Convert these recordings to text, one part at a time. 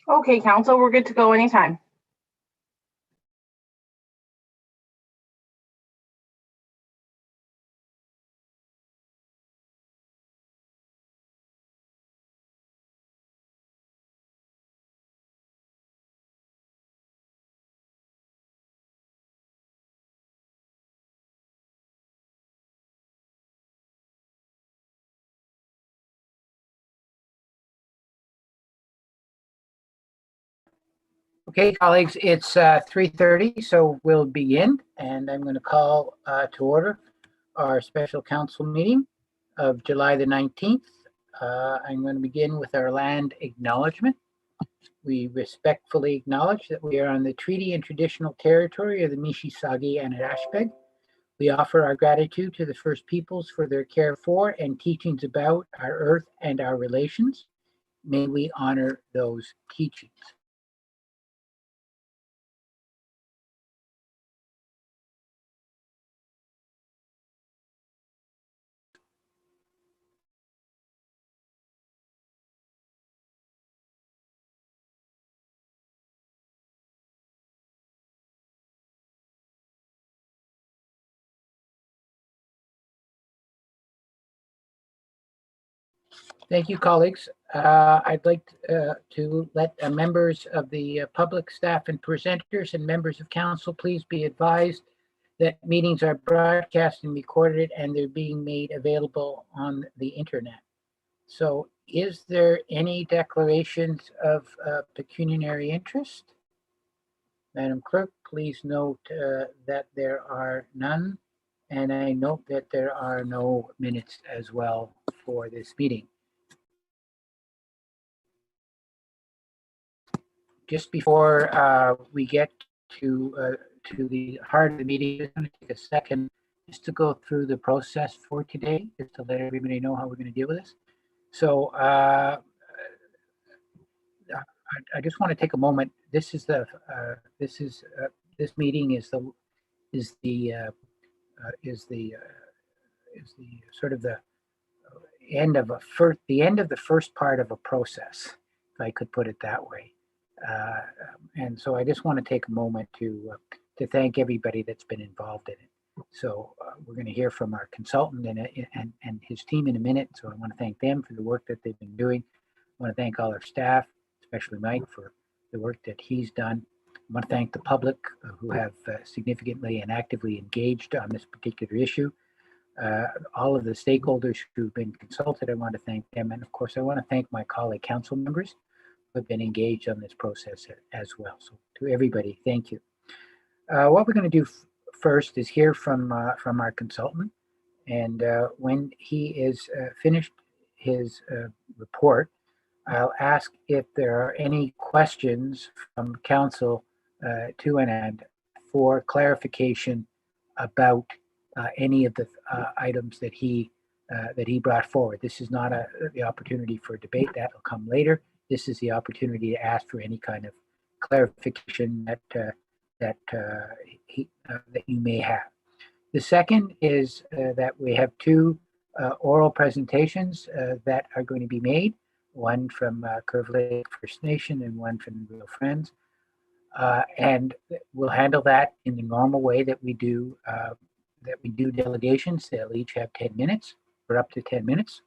Okay, Council, we're good to go anytime. Okay, colleagues, it's 3:30, so we'll begin, and I'm going to call to order our special council meeting of July the 19th. I'm going to begin with our land acknowledgement. We respectfully acknowledge that we are on the treaty and traditional territory of the Mississauga and Anishinaabeg. We offer our gratitude to the First Peoples for their care for and teachings about our earth and our relations. May we honor those teachings. Thank you, colleagues. I'd like to let members of the public, staff, and presenters and members of council please be advised that meetings are broadcast and recorded and they're being made available on the internet. So is there any declarations of pecuniary interest? Madam Clerk, please note that there are none, and I note that there are no minutes as well for this meeting. Just before we get to the heart of the meeting, I'm going to take a second just to go through the process for today, just to let everybody know how we're going to deal with this. So I just want to take a moment. This meeting is sort of the end of the first part of a process, if I could put it that way. And so I just want to take a moment to thank everybody that's been involved in it. So we're going to hear from our consultant and his team in a minute. So I want to thank them for the work that they've been doing. I want to thank all our staff, especially Mike, for the work that he's done. I want to thank the public who have significantly and actively engaged on this particular issue. All of the stakeholders who've been consulted, I want to thank them. And of course, I want to thank my colleague council members who have been engaged on this process as well. So to everybody, thank you. What we're going to do first is hear from our consultant. And when he is finished his report, I'll ask if there are any questions from council to Anand for clarification about any of the items that he brought forward. This is not the opportunity for debate. That will come later. This is the opportunity to ask for any kind of clarification that you may have. The second is that we have two oral presentations that are going to be made. One from Curve Lake First Nation and one from Real Friends. And we'll handle that in the normal way that we do delegations. They'll each have 10 minutes or up to 10 minutes.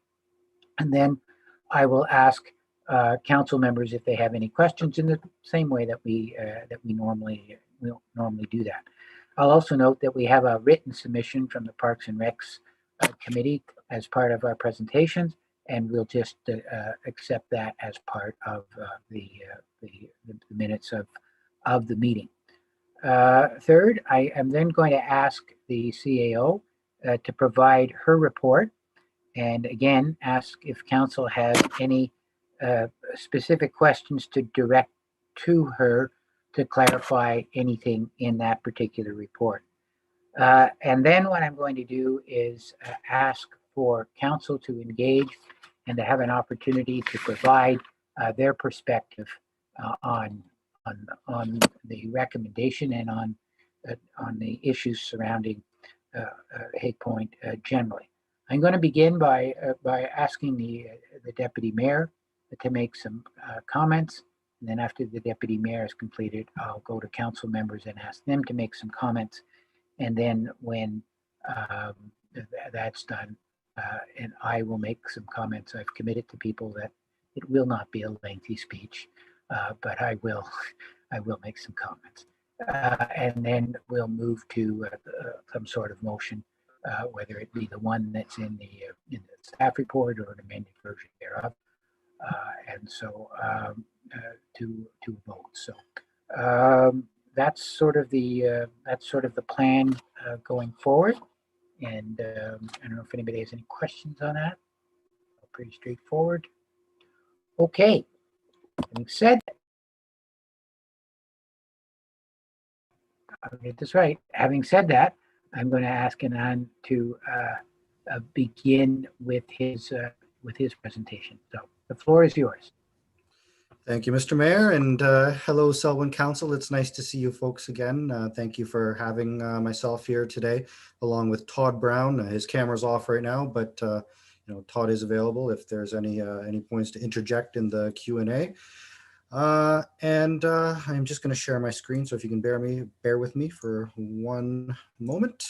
And then I will ask council members if they have any questions in the same way that we normally do that. I'll also note that we have a written submission from the Parks and Recs committee as part of our presentations, and we'll just accept that as part of the minutes of the meeting. Third, I am then going to ask the CAO to provide her report, and again, ask if council has any specific questions to direct to her to clarify anything in that particular report. And then what I'm going to do is ask for council to engage and to have an opportunity to provide their perspective on the recommendation and on the issues surrounding Hague Point generally. I'm going to begin by asking the deputy mayor to make some comments, And then after the deputy mayor is completed, I'll go to council members and ask them to make some comments. And then when um, that's done, and I will make some comments. I've committed to people that it will not be a lengthy speech, but I will make some comments. And then we'll move to some sort of motion, whether it be the one that's in the staff report or an amended version thereof. And so to vote. So that's sort of the plan going forward. And I don't know if anybody has any questions on that. Pretty straightforward. Okay. Having said that, I'll get this right. Having said that, I'm going to ask Anand to begin with his presentation. So the floor is yours. Thank you, Mr. Mayor, and hello, Selwyn Council. It's nice to see you folks again. Thank you for having myself here today, along with Todd Brown. His camera's off right now, but Todd is available if there's any points to interject in the Q&A. I'm just going to share my screen, so if you can bear with me for one moment.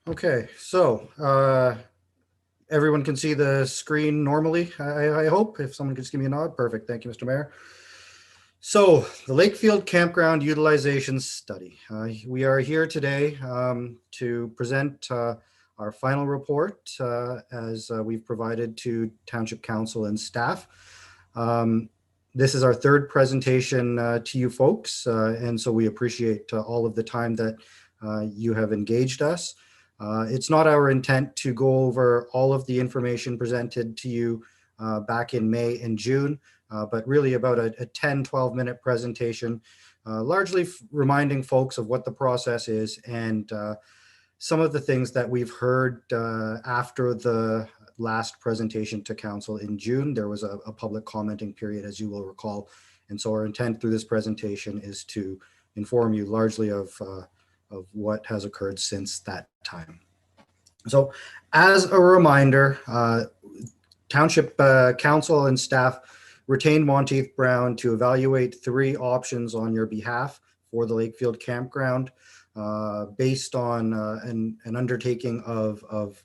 Okay, so everyone can see the screen normally, I hope. If someone could just give me a nod. Perfect. Thank you, Mr. Mayor. So the Lakefield Campground Utilization Study. We are here today to present our final report as we've provided to Township Council and staff. This is our third presentation to you folks, and so we appreciate all of the time that you have engaged us. It's not our intent to go over all of the information presented to you back in May and June, but really about a 10-12 minute presentation, largely reminding folks of what the process is and some of the things that we've heard after the last presentation to council in June. There was a public commenting period, as you will recall. And so our intent through this presentation is to inform you largely of what has occurred since that time. So as a reminder, Township Council and staff retained Monteith Brown to evaluate 3 options on your behalf for the Lakefield Campground based on an undertaking of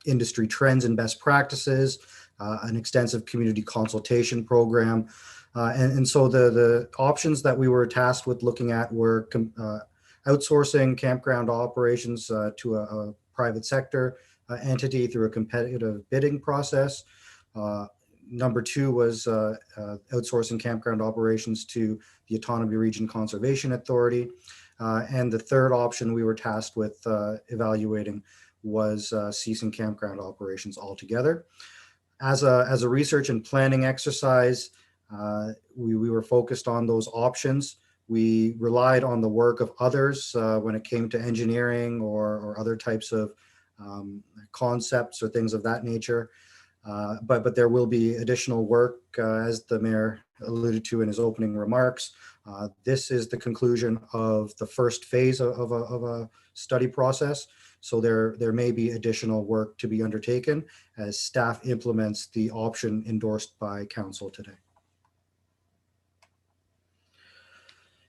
industry trends and best practices, an extensive community consultation program. And so the options that we were tasked with looking at were outsourcing campground operations to a private sector entity through a competitive bidding process. Number 2 was outsourcing campground operations to the Autonomy Region Conservation Authority. And the third option we were tasked with evaluating was ceasing campground operations altogether. As a research and planning exercise, we were focused on those options. We relied on the work of others when it came to engineering or other types of concepts or things of that nature. But there will be additional work, as the mayor alluded to in his opening remarks. This is the conclusion of the first phase of a study process. So there may be additional work to be undertaken as staff implements the option endorsed by council today.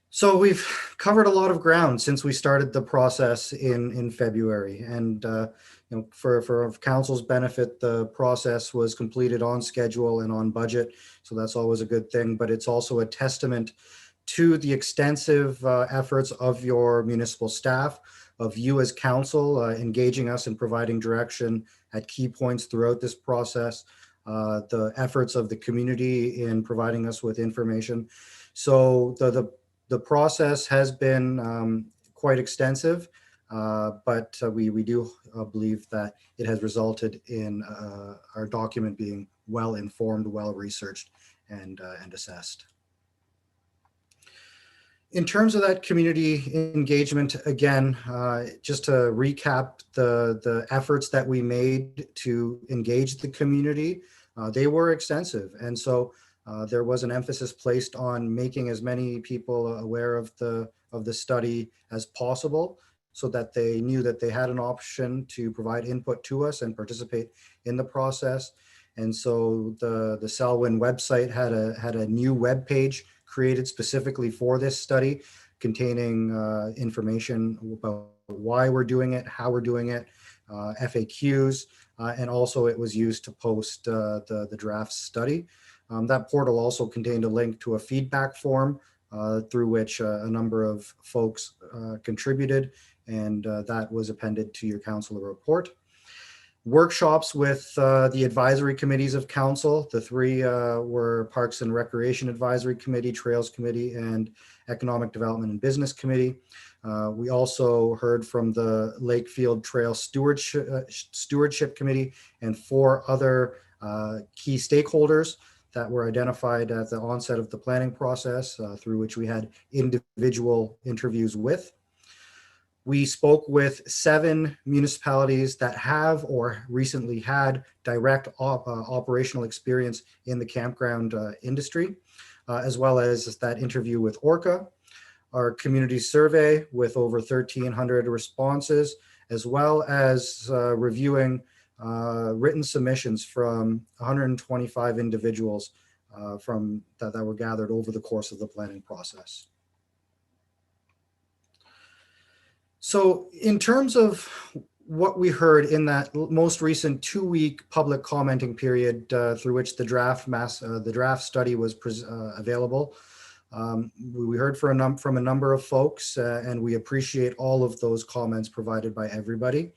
So we've covered a lot of ground since we started the process in February, and for council's benefit, the process was completed on schedule and on budget, so that's always a good thing. But it's also a testament to the extensive efforts of your municipal staff, of you as council, engaging us and providing direction at key points throughout this process, the efforts of the community in providing us with information. So the process has been quite extensive, but we do believe that it has resulted in our document being well informed, well researched, and assessed. In terms of that community engagement, again, just to recap the efforts that we made to engage the community, they were extensive. And so there was an emphasis placed on making as many people aware of the study as possible. so that they knew that they had an option to provide input to us and participate in the process. And so the Selwyn website had a new web page created specifically for this study, containing information about why we're doing it, how we're doing it, FAQs, and also it was used to post the draft study. That portal also contained a link to a feedback form through which a number of folks contributed, and that was appended to your council report. Workshops with the advisory committees of council. The three were Parks and Recreation Advisory Committee, Trails Committee, and Economic Development and Business Committee. We also heard from the Lakefield Trail Stewardship Committee and 4 other key stakeholders that were identified at the onset of the planning process, through which we had individual interviews with. We spoke with 7 municipalities that have or recently had direct operational experience in the campground industry, as well as that interview with Orca, our community survey with over 1,300 responses, as well as reviewing written submissions from 125 individuals from that were gathered over the course of the planning process. So in terms of what we heard in that most recent 2-week public commenting period through which the draft study was available, we heard from a number of folks, and we appreciate all of those comments provided by everybody.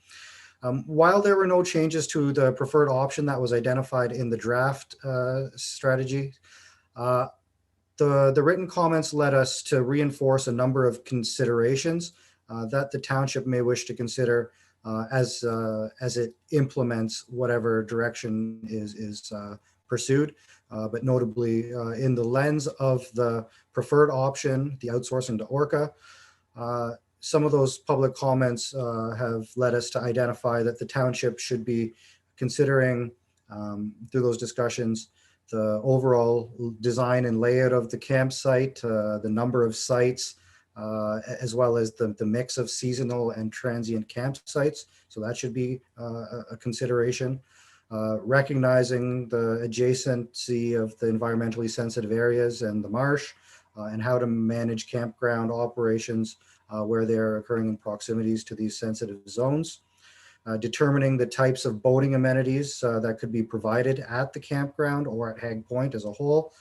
While there were no changes to the preferred option that was identified in the draft strategy, the written comments led us to reinforce a number of considerations that the township may wish to consider as it implements whatever direction is pursued, but notably in the lens of the preferred option, the outsourcing to Orca. Some of those public comments have led us to identify that the township should be considering, through those discussions, the overall design and layout of the campsite, the number of sites, as well as the mix of seasonal and transient campsites. So that should be a consideration. Recognizing the adjacency of the environmentally sensitive areas and the marsh, and how to manage campground operations where they're occurring in proximities to these sensitive zones. Determining the types of boating amenities that could be provided at the campground or at Hag Point as a whole,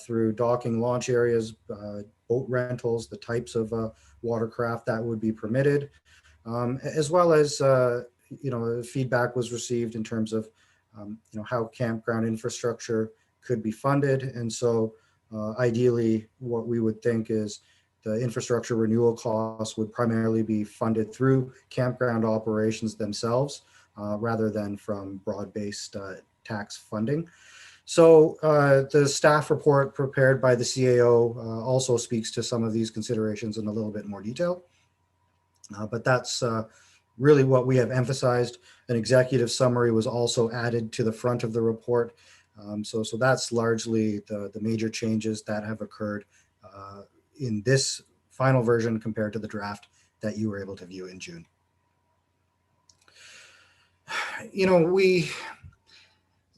through docking, launch areas, boat rentals, the types of watercraft that would be permitted, as well as feedback was received in terms of how campground infrastructure could be funded. And so ideally what we would think is the infrastructure renewal costs would primarily be funded through campground operations themselves, rather than from broad-based tax funding. So the staff report prepared by the CAO also speaks to some of these considerations in a little bit more detail. But that's really what we have emphasized. An executive summary was also added to the front of the report. So that's largely the major changes that have occurred in this final version compared to the draft that you were able to view in June.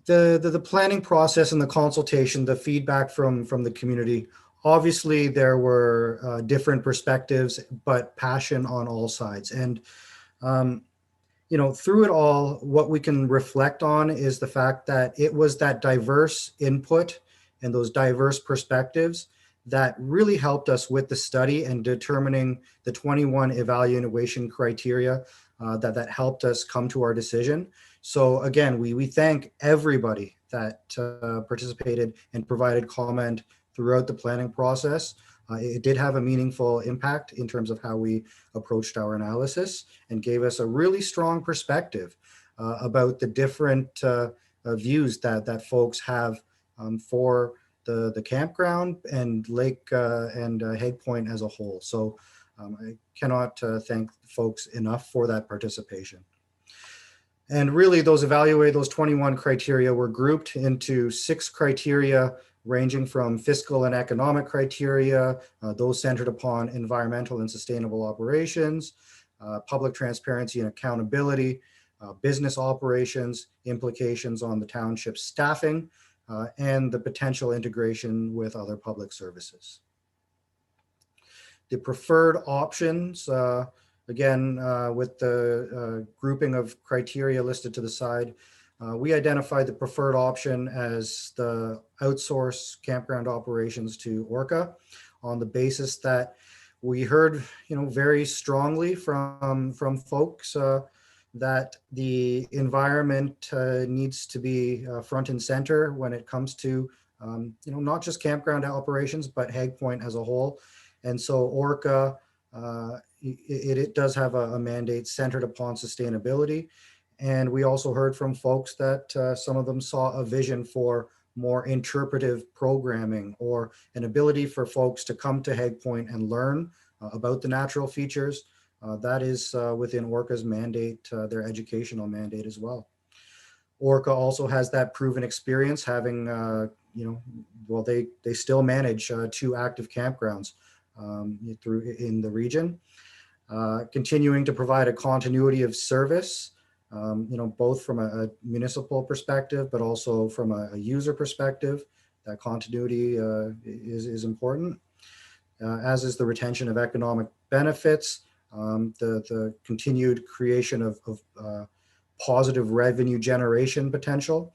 The planning process and the consultation, the feedback from the community, obviously there were different perspectives, but passion on all sides. And, through it all, what we can reflect on is the fact that it was that diverse input and those diverse perspectives that really helped us with the study and determining the 21 evaluation criteria that helped us come to our decision. So again, we thank everybody that participated and provided comment throughout the planning process. It did have a meaningful impact in terms of how we approached our analysis and gave us a really strong perspective about the different views that folks have for the campground and lake and Hag Point as a whole. So I cannot thank folks enough for that participation. And really those 21 criteria were grouped into 6 criteria ranging from fiscal and economic criteria, those centered upon environmental and sustainable operations, public transparency and accountability, business operations, implications on the township's staffing, and the potential integration with other public services. The preferred options, again, with the grouping of criteria listed to the side, we identified the preferred option as the outsource campground operations to Orca, on the basis that we heard, very strongly from folks that the environment needs to be front and center when it comes to, not just campground operations, but Hague Point as a whole. And so Orca, it does have a mandate centered upon sustainability. And we also heard from folks that some of them saw a vision for more interpretive programming, or an ability for folks to come to Hague Point and learn about the natural features. That is within Orca's mandate, their educational mandate as well. Orca also has that proven experience, having, they still manage 2 active campgrounds in the region, continuing to provide a continuity of service, both from a municipal perspective, but also from a user perspective. That continuity is important, as is the retention of economic benefits, the continued creation of positive revenue generation potential,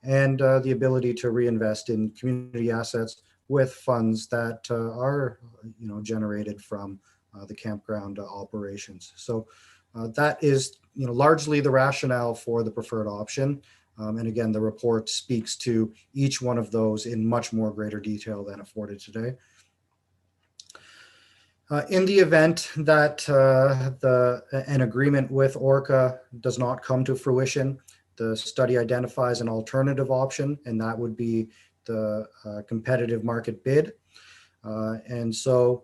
and the ability to reinvest in community assets with funds that are generated from the campground operations. So that is largely the rationale for the preferred option. And again, the report speaks to each one of those in much more greater detail than afforded today. In the event that an agreement with Orca does not come to fruition, the study identifies an alternative option, and that would be the competitive market bid. And so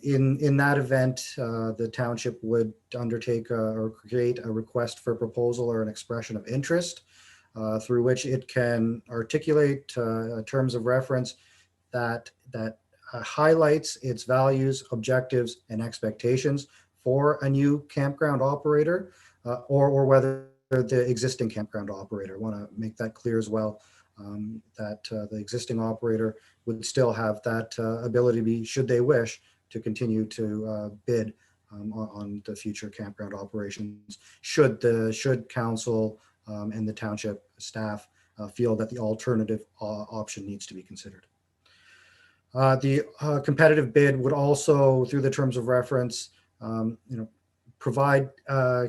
in that event, the township would undertake or create a request for proposal or an expression of interest, through which it can articulate terms of reference that highlights its values, objectives, and expectations for a new campground operator, or whether the existing campground operator. I want to make that clear as well, that the existing operator would still have that ability, should they wish, to continue to bid on the future campground operations, should council and the township staff feel that the alternative option needs to be considered. The competitive bid would also, through the terms of reference, provide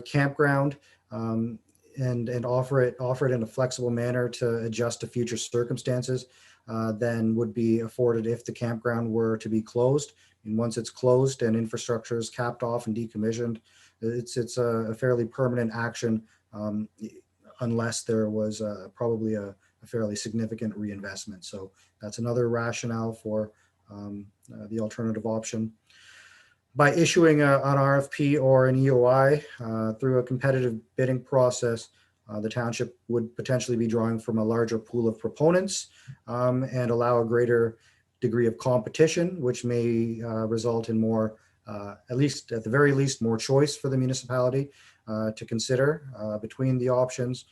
campground and offer it in a flexible manner to adjust to future circumstances than would be afforded if the campground were to be closed. And once it's closed and infrastructure is capped off and decommissioned, it's a fairly permanent action, unless there was probably a fairly significant reinvestment. So that's another rationale for the alternative option. By issuing an RFP or an EOI through a competitive bidding process, the township would potentially be drawing from a larger pool of proponents and allow a greater degree of competition, which may result in more, at the very least, more choice for the municipality to consider between the options,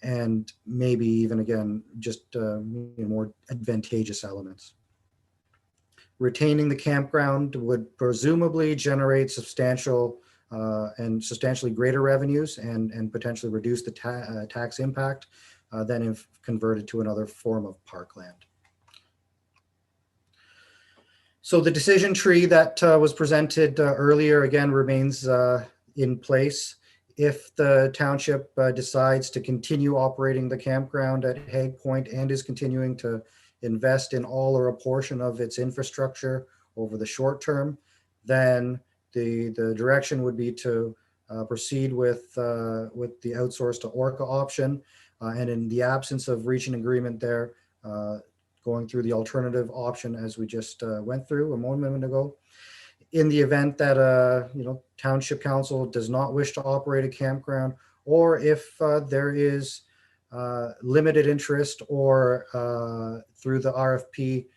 and maybe even, again, just more advantageous elements. Retaining the campground would presumably generate substantial and substantially greater revenues and potentially reduce the tax impact than if converted to another form of parkland. So the decision tree that was presented earlier, again, remains in place. If the township decides to continue operating the campground at Hague Point and is continuing to invest in all or a portion of its infrastructure over the short term, then the direction would be to proceed with the outsource to Orca option, and in the absence of reaching agreement there, going through the alternative option as we just went through a moment ago. In the event that township council does not wish to operate a campground, or if there is limited interest, or through the RFP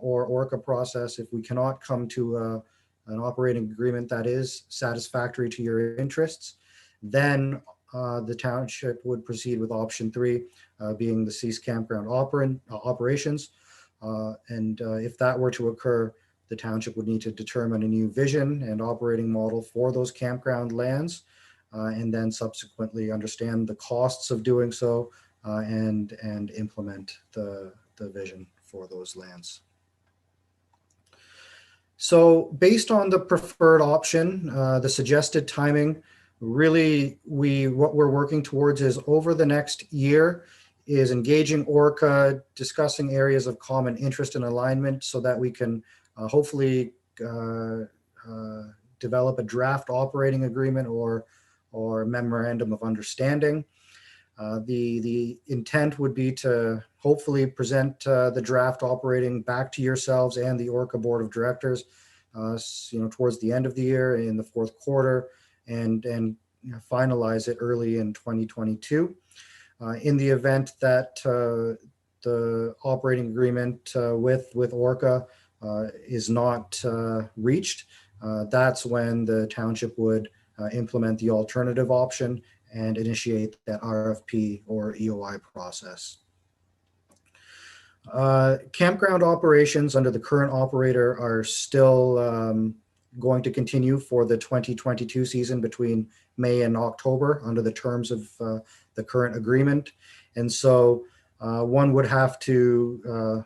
or Orca process, if we cannot come to an operating agreement that is satisfactory to your interests, then the township would proceed with option 3, being the cease campground operations. And if that were to occur, the township would need to determine a new vision and operating model for those campground lands, and then subsequently understand the costs of doing so, and implement the vision for those lands. So based on the preferred option, the suggested timing, really what we're working towards is over the next year is engaging Orca, discussing areas of common interest and alignment so that we can hopefully develop a draft operating agreement or memorandum of understanding. The intent would be to hopefully present the draft operating back to yourselves and the Orca Board of Directors, towards the end of the year in the fourth quarter, and finalize it early in 2022. In the event that the operating agreement with Orca is not reached, that's when the township would implement the alternative option and initiate that RFP or EOI process. Campground operations under the current operator are still going to continue for the 2022 season between May and October under the terms of the current agreement. And so one would have to,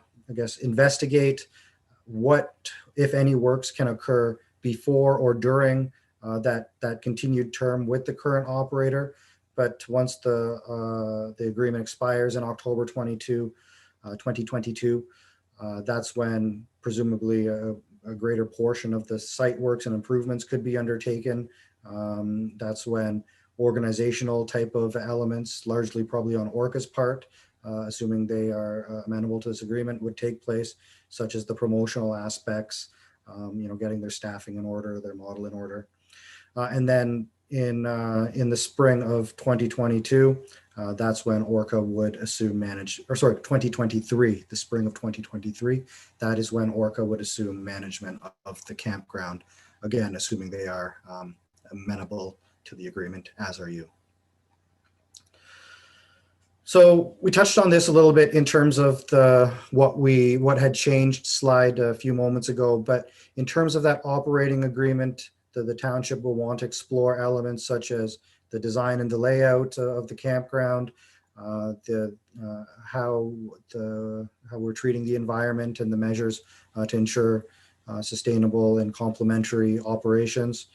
investigate what, if any, works can occur before or during that continued term with the current operator. But once the agreement expires in October 2022, that's when presumably a greater portion of the site works and improvements could be undertaken. That's when organizational type of elements, largely probably on Orca's part, assuming they are amenable to this agreement, would take place, such as the promotional aspects, getting their staffing in order, their model in order. And then in the spring of 2022, that's when Orca would assume 2023, the spring of 2023, that is when Orca would assume management of the campground, again, assuming they are amenable to the agreement, as are you. So we touched on this a little bit in terms of what had changed slide a few moments ago, but in terms of that operating agreement, the township will want to explore elements such as the design and the layout of the campground, how we're treating the environment and the measures to ensure sustainable and complementary operations.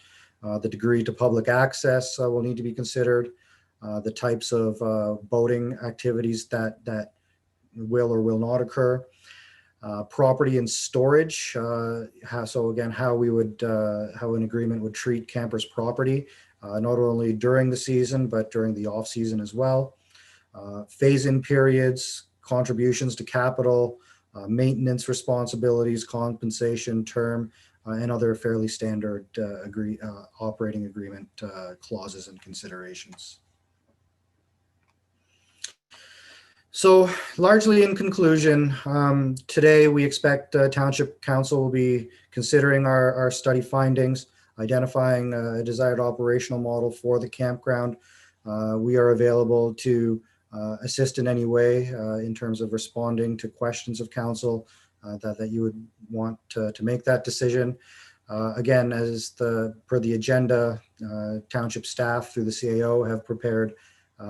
The degree to public access will need to be considered. The types of boating activities that will or will not occur. Property and storage. So again, how an agreement would treat campers' property, not only during the season, but during the off season as well. Phase-in periods, contributions to capital, maintenance responsibilities, compensation term, and other fairly standard operating agreement clauses and considerations. So largely in conclusion, today we expect Township Council will be considering our study findings, identifying a desired operational model for the campground. We are available to assist in any way in terms of responding to questions of council that you would want to make that decision. Again, per the agenda, township staff through the CAO have prepared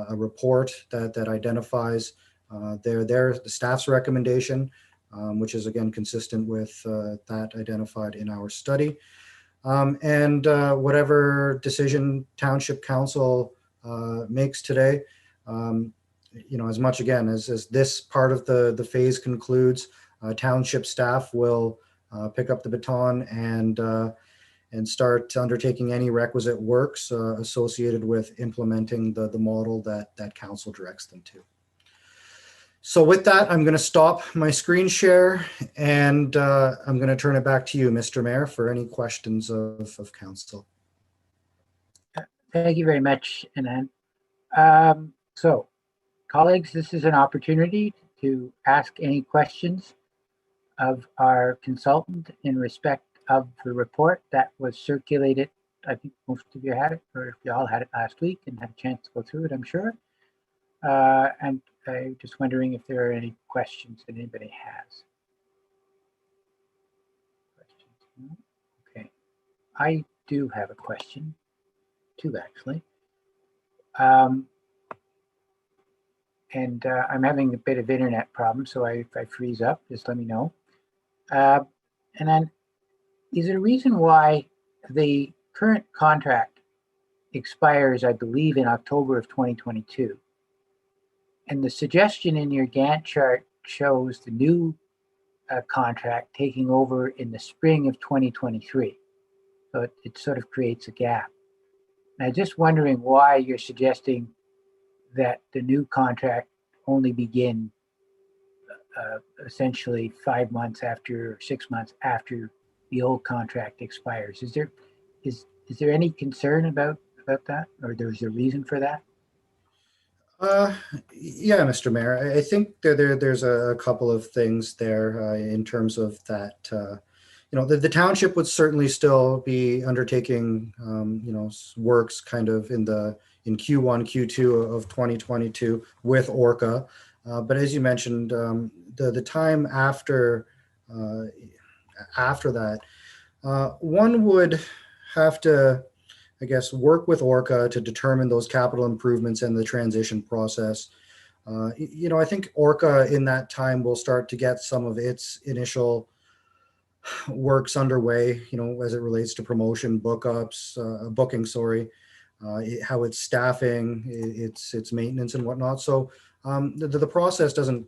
a report that identifies the staff's recommendation, which is again consistent with that identified in our study. And whatever decision Township Council makes today, as much again as this part of the phase concludes, township staff will pick up the baton and start undertaking any requisite works associated with implementing the model that council directs them to. So with that, I'm going to stop my screen share and I'm going to turn it back to you, Mr. Mayor, for any questions of council. Thank you very much, Anand. So, colleagues, this is an opportunity to ask any questions of our consultant in respect of the report that was circulated. I think most of you had it, or if you all had it last week and had a chance to go through it, I'm sure. And I'm just wondering if there are any questions that anybody has. Questions? No? Okay. I do have a question, two actually. And I'm having a bit of internet problem, so if I freeze up, just let me know. And then, is there a reason why the current contract expires, I believe, in October of 2022? And the suggestion in your Gantt chart shows the new contract taking over in the spring of 2023. So it sort of creates a gap. And I'm just wondering why you're suggesting that the new contract only begin essentially 5 months after, or 6 months after the old contract expires. Is there any concern about that, or there's a reason for that? Yeah, Mr. Mayor, I think there's a couple of things there in terms of that. The township would certainly still be undertaking, works kind of in Q1, Q2 of 2022 with Orca. But as you mentioned, the time after that, one would have to, I guess, work with Orca to determine those capital improvements and the transition process. I think Orca in that time will start to get some of its initial works underway, as it relates to promotion, booking, how it's staffing, its maintenance and whatnot. So the process doesn't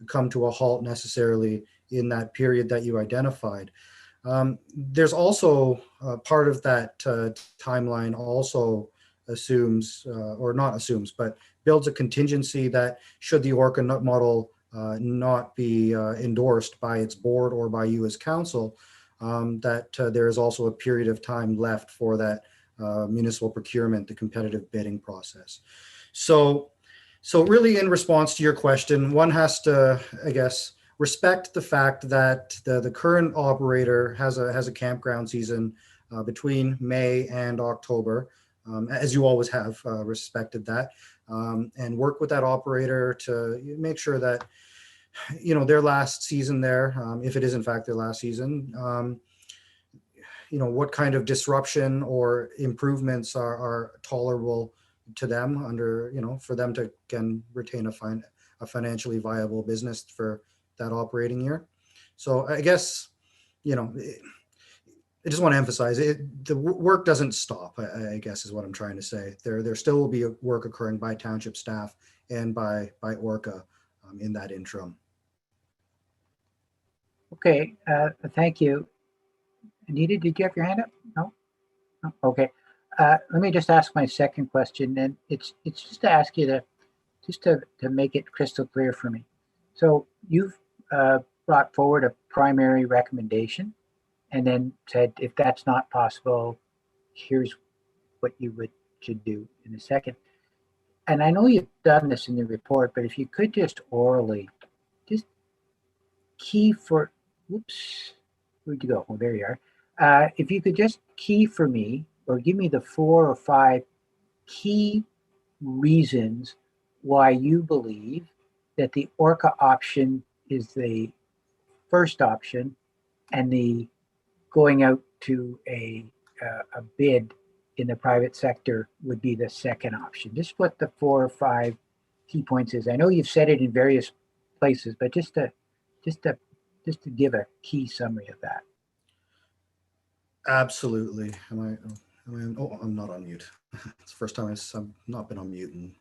come to a halt necessarily in that period that you identified. There's also part of that timeline also assumes, or not assumes, but builds a contingency that should the Orca model not be endorsed by its board or by you as council, that there is also a period of time left for that municipal procurement, the competitive bidding process. So really in response to your question, one has to, I guess, respect the fact that the current operator has a campground season between May and October, as you always have respected that, and work with that operator to make sure that their last season there, if it is in fact their last season, what kind of disruption or improvements are tolerable to them for them to can retain a financially viable business for that operating year. So I guess, I just want to emphasize it. The work doesn't stop, I guess is what I'm trying to say. There still will be work occurring by township staff and by Orca in that interim. Okay, thank you. Anita, did you have your hand up? No? Okay. Let me just ask my second question, and it's just to ask you to make it crystal clear for me. So you've brought forward a primary recommendation and then said, if that's not possible, here's what you should do in a second. And I know you've done this in the report, but if you could just orally, just key for, whoops, where'd you go? Oh, there you are. If you could just key for me, or give me the 4 or 5 key reasons why you believe that the Orca option is the first option and the going out to a bid in the private sector would be the second option. Just what the 4 or 5 key points is. I know you've said it in various places, but just to give a key summary of that. Absolutely. I'm not on mute. It's the first time I've not been on mute and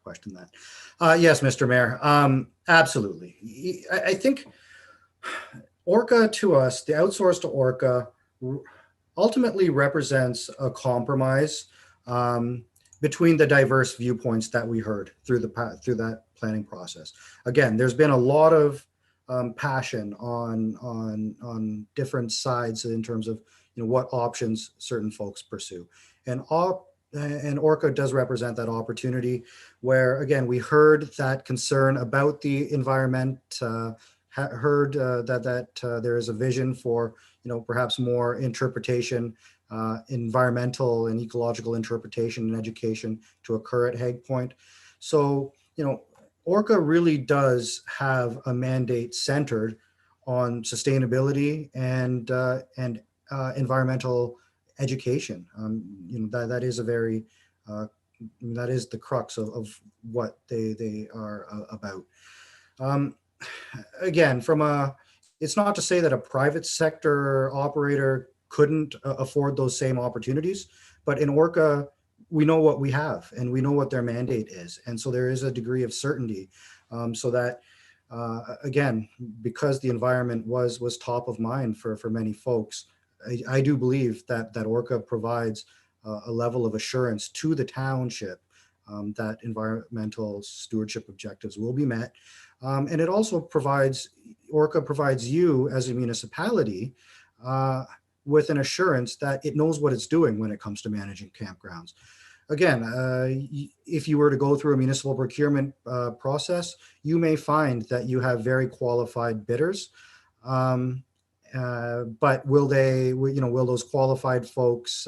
questioned that. Yes, Mr. Mayor. Absolutely. I think Orca to us, the outsource to Orca, ultimately represents a compromise between the diverse viewpoints that we heard through that planning process. Again, there's been a lot of passion on different sides in terms of what options certain folks pursue, and Orca does represent that opportunity where, again, we heard that concern about the environment, heard that there is a vision for, perhaps more interpretation, environmental and ecological interpretation and education to occur at Hague Point. So, Orca really does have a mandate centered on sustainability and environmental education. That is a very that is the crux of what they are about. Again, it's not to say that a private sector operator couldn't afford those same opportunities, but in Orca, we know what we have and we know what their mandate is. And so there is a degree of certainty, so that, again, because the environment was top of mind for many folks, I do believe that Orca provides a level of assurance to the township that environmental stewardship objectives will be met. And it also Orca provides you as a municipality with an assurance that it knows what it's doing when it comes to managing campgrounds. Again, if you were to go through a municipal procurement process, you may find that you have very qualified bidders. But will those qualified folks,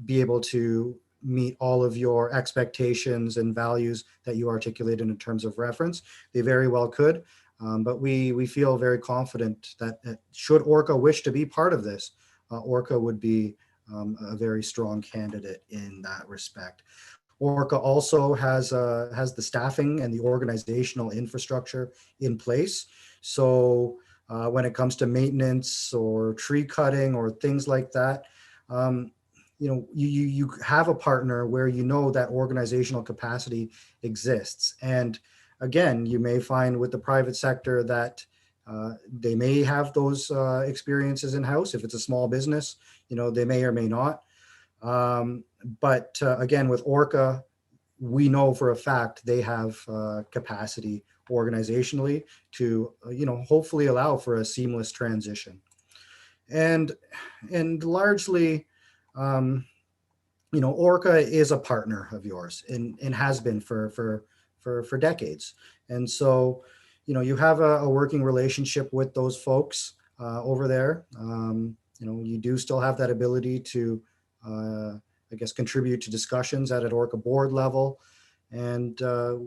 be able to meet all of your expectations and values that you articulated in terms of reference? They very well could. But we feel very confident that should Orca wish to be part of this, Orca would be a very strong candidate in that respect. Orca also has the staffing and the organizational infrastructure in place. So when it comes to maintenance or tree cutting or things like that, you have a partner where that organizational capacity exists. And again, you may find with the private sector that they may have those experiences in-house. If it's a small business, they may or may not. But again, with Orca, we know for a fact they have capacity organizationally to, hopefully allow for a seamless transition. And largely, Orca is a partner of yours and has been for decades. And so, you have a working relationship with those folks over there. You do still have that ability to, contribute to discussions at an Orca board level. And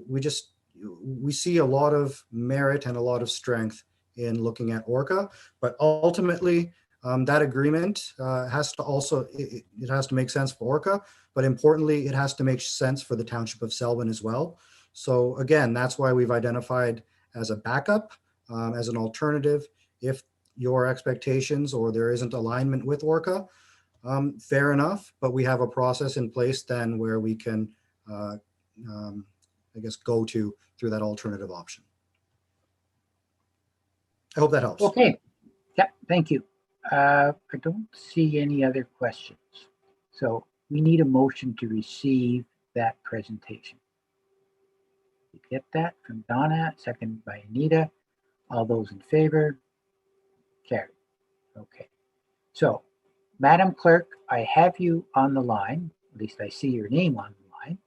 we see a lot of merit and a lot of strength in looking at Orca, but ultimately, that agreement has to make sense for Orca, but importantly, it has to make sense for the Township of Selwyn as well. So again, that's why we've identified as a backup, as an alternative, if your expectations or there isn't alignment with Orca, fair enough, but we have a process in place then where we can, go through that alternative option. I hope that helps. Okay. Yeah, thank you. I don't see any other questions. So we need a motion to receive that presentation. You get that from Donna, second by Anita. All those in favor? Carried. Okay. So, Madam Clerk, I have you on the line. At least I see your name on the line.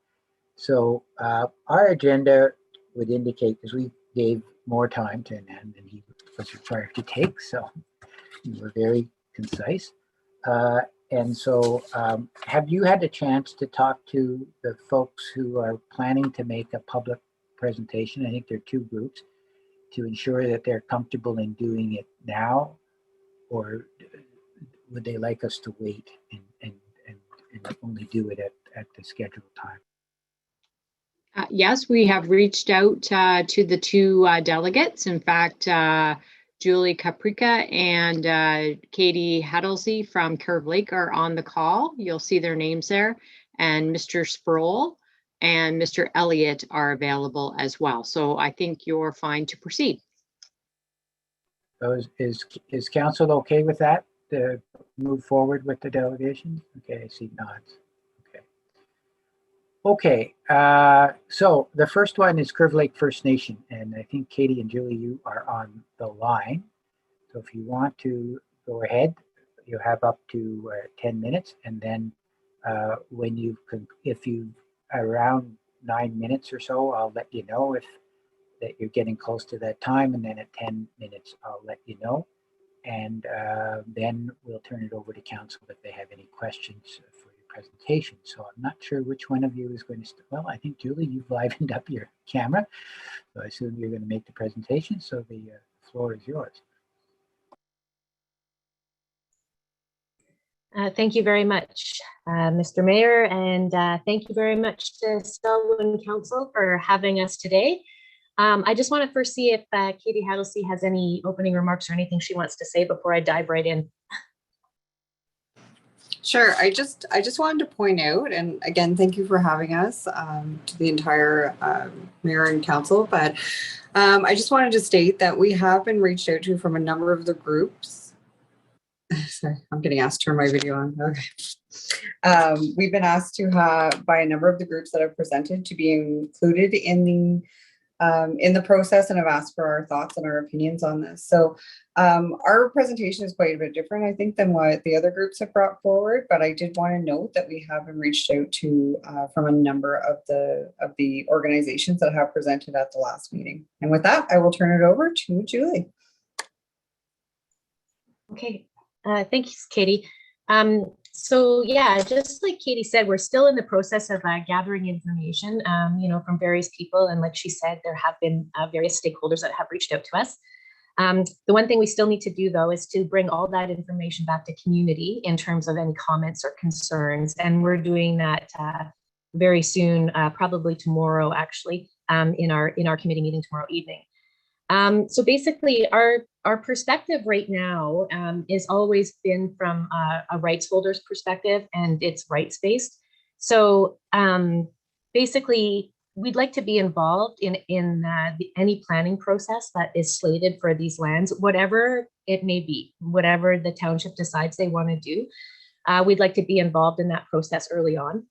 So our agenda would indicate, because we gave more time to Anand than he was required to take, so we were very concise. And so have you had a chance to talk to the folks who are planning to make a public presentation? I think there are two groups, to ensure that they're comfortable in doing it now, or would they like us to wait and only do it at the scheduled time? Yes, we have reached out to the two delegates. In fact, Julie Caprica and Katie Heddlesey from Curve Lake are on the call. You'll see their names there. And Mr. Sproul and Mr. Elliott are available as well. So I think you're fine to proceed. So is council okay with that, to move forward with the delegation? Okay, I see nods. Okay, so the first one is Curve Lake First Nation, and I think Katie and Julie, you are on the line. So if you want to go ahead, you have up to 10 minutes, and then when if you around 9 minutes or so, I'll let you know if that you're getting close to that time, and then at 10 minutes, I'll let you know. And then we'll turn it over to council if they have any questions for your presentation. So I'm not sure which one of you is going to, well, I think Julie, you've livened up your camera. So I assume you're going to make the presentation. So the floor is yours. Thank you very much, Mr. Mayor, and thank you very much to Selwyn Council for having us today. I just want to first see if Katie Hattlesey has any opening remarks or anything she wants to say before I dive right in. Sure. I just wanted to point out, and again, thank you for having us, to the entire mayor and council. But I just wanted to state that we have been reached out to from a number of the groups. Sorry, I'm getting asked to turn my video on. Okay. We've been asked to by a number of the groups that have presented to be included in the process, and have asked for our thoughts and our opinions on this. So our presentation is quite a bit different, I think, than what the other groups have brought forward. But I did want to note that we have been reached out to from a number of the organizations that have presented at the last meeting. And with that, I will turn it over to Julie. Okay, thanks, Katie. So yeah, just like Katie said, we're still in the process of gathering information, from various people. And like she said, there have been various stakeholders that have reached out to us. The one thing we still need to do, though, is to bring all that information back to community in terms of any comments or concerns. And we're doing that very soon, probably tomorrow, actually, in our committee meeting tomorrow evening. So basically, our perspective right now is always been from a rights holder's perspective, and it's rights-based. So basically, we'd like to be involved in any planning process that is slated for these lands, whatever it may be, whatever the township decides they want to do. We'd like to be involved in that process early on.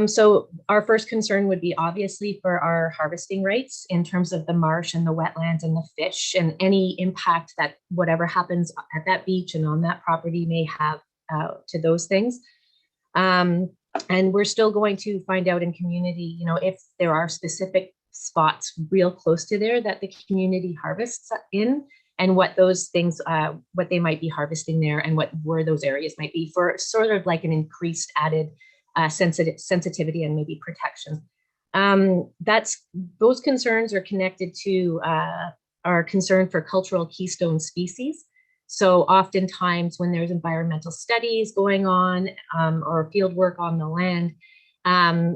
So our first concern would be obviously for our harvesting rights in terms of the marsh and the wetlands and the fish, and any impact that whatever happens at that beach and on that property may have to those things. And we're still going to find out in community, if there are specific spots real close to there that the community harvests in, and what those things, what they might be harvesting there, and where those areas might be, for sort of like an increased added sensitivity and maybe protection. Those concerns are connected to our concern for cultural keystone species. So oftentimes when there's environmental studies going on or field work on the land,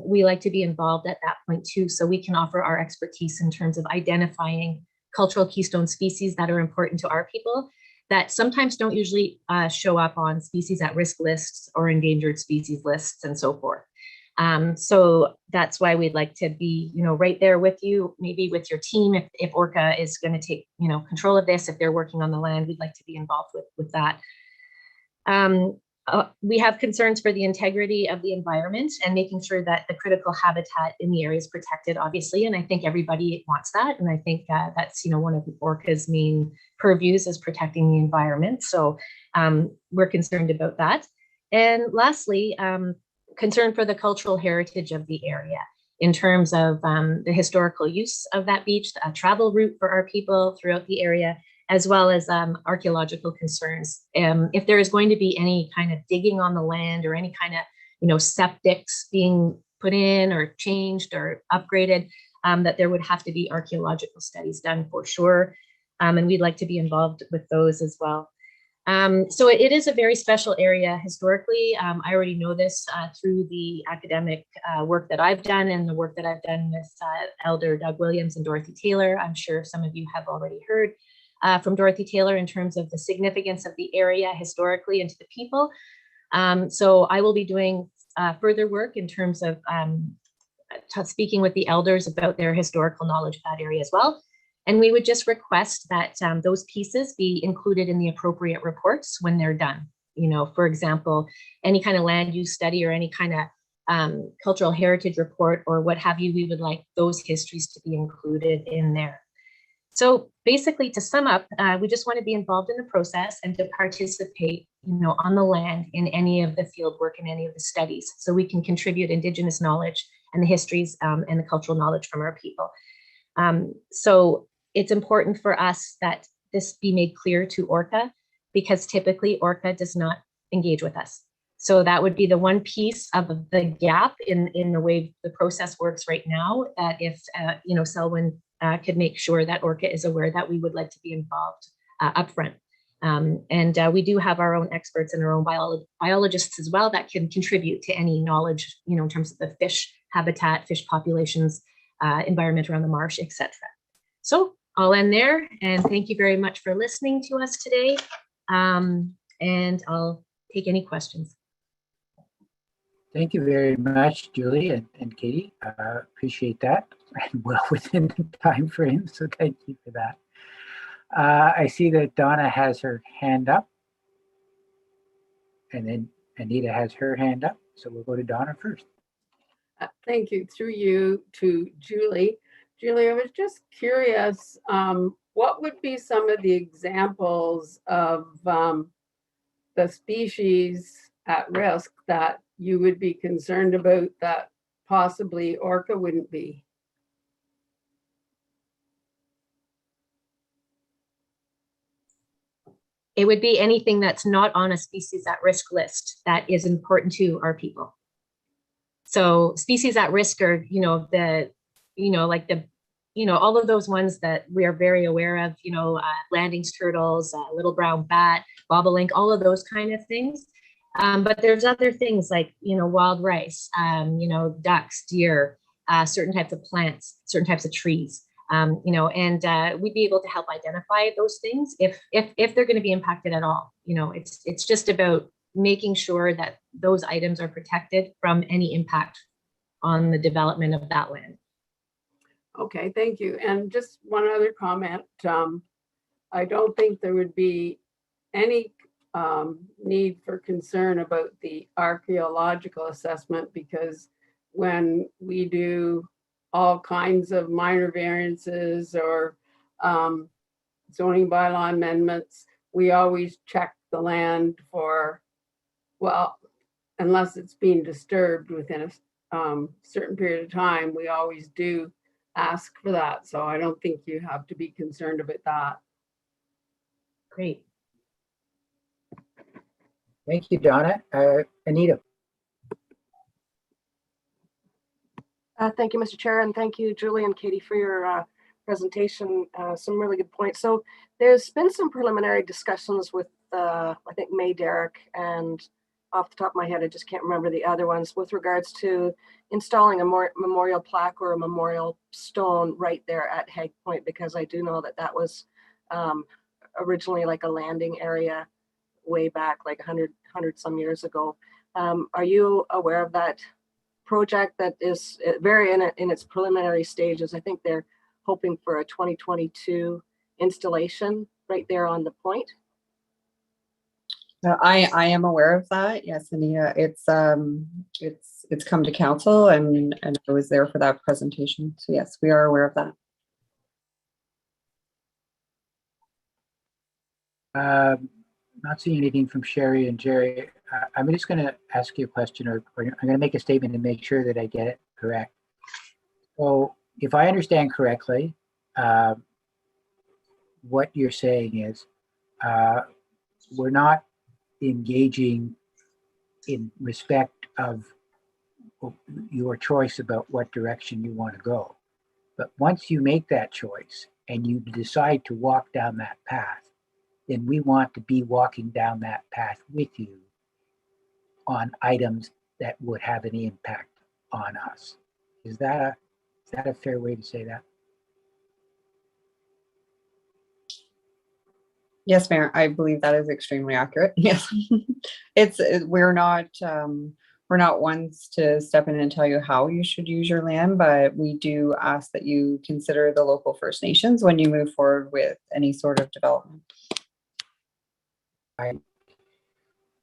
we like to be involved at that point too, so we can offer our expertise in terms of identifying cultural keystone species that are important to our people, that sometimes don't usually show up on species at risk lists or endangered species lists and so forth. So that's why we'd like to be, right there with you, maybe with your team. If Orca is going to take, control of this, if they're working on the land, we'd like to be involved with that. We have concerns for the integrity of the environment and making sure that the critical habitat in the area is protected, obviously. And I think everybody wants that. And I think that's, one of Orca's main purviews is protecting the environment. So we're concerned about that. And lastly, concern for the cultural heritage of the area in terms of the historical use of that beach, a travel route for our people throughout the area, as well as archaeological concerns. If there is going to be any kind of digging on the land or any kind of, septics being put in or changed or upgraded, that there would have to be archaeological studies done for sure. And we'd like to be involved with those as well. So it is a very special area historically. I already know this through the academic work that I've done and the work that I've done with Elder Doug Williams and Dorothy Taylor. I'm sure some of you have already heard from Dorothy Taylor in terms of the significance of the area historically and to the people. So I will be doing further work in terms of speaking with the elders about their historical knowledge of that area as well. And we would just request that those pieces be included in the appropriate reports when they're done. For example, any kind of land use study or any kind of cultural heritage report or what have you, we would like those histories to be included in there. So basically, to sum up, we just want to be involved in the process and to participate, on the land in any of the field work and any of the studies, so we can contribute Indigenous knowledge and the histories and the cultural knowledge from our people. So it's important for us that this be made clear to Orca, because typically Orca does not engage with us. So that would be the one piece of the gap in the way the process works right now, that if, Selwyn could make sure that Orca is aware that we would like to be involved upfront. And we do have our own experts and our own biologists as well that can contribute to any knowledge, in terms of the fish habitat, fish populations, environment around the marsh, etc. So I'll end there, and thank you very much for listening to us today. And I'll take any questions. Thank you very much, Julie and Katie. Appreciate that, and well within the time frame, so thank you for that. I see that Donna has her hand up, and then Anita has her hand up, so we'll go to Donna first. Thank you. Through you to Julie. Julie, I was just curious, what would be some of the examples of the species at risk that you would be concerned about that possibly Orca wouldn't be? It would be anything that's not on a species at risk list that is important to our people. So species at risk are, all of those ones that we are very aware of, landings turtles, little brown bat, bobolink, all of those kind of things. But there's other things like, wild rice, ducks, deer, certain types of plants, certain types of trees, and we'd be able to help identify those things if they're going to be impacted at all. It's just about making sure that those items are protected from any impact on the development of that land. Okay, thank you. And just one other comment. I don't think there would be any need for concern about the archaeological assessment, because when we do all kinds of minor variances or zoning bylaw amendments, we always check the land for, well, unless it's being disturbed within a certain period of time, we always do ask for that. So I don't think you have to be concerned about that. Great. Thank you, Donna. Anita. Thank you, Mr. Chair, and thank you, Julie and Katie, for your presentation. Some really good points. So there's been some preliminary discussions with, I think, May Derrick, and off the top of my head, I just can't remember the other ones, with regards to installing a memorial plaque or a memorial stone right there at Hague Point, because I do know that that was originally like a landing area way back, like 100 some years ago. Are you aware of that project that is very in its preliminary stages? I think they're hoping for a 2022 installation right there on the point. I am aware of that. Yes, Anita. It's come to council, and I was there for that presentation. So yes, we are aware of that. Not seeing anything from Sherry and Jerry. I'm just going to ask you a question, or I'm going to make a statement and make sure that I get it correct. So if I understand correctly, what you're saying is we're not engaging in respect of your choice about what direction you want to go. But once you make that choice and you decide to walk down that path, then we want to be walking down that path with you on items that would have any impact on us. Is that a fair way to say that? Yes, Mayor, I believe that is extremely accurate. Yes, we're not ones to step in and tell you how you should use your land, but we do ask that you consider the local First Nations when you move forward with any sort of development.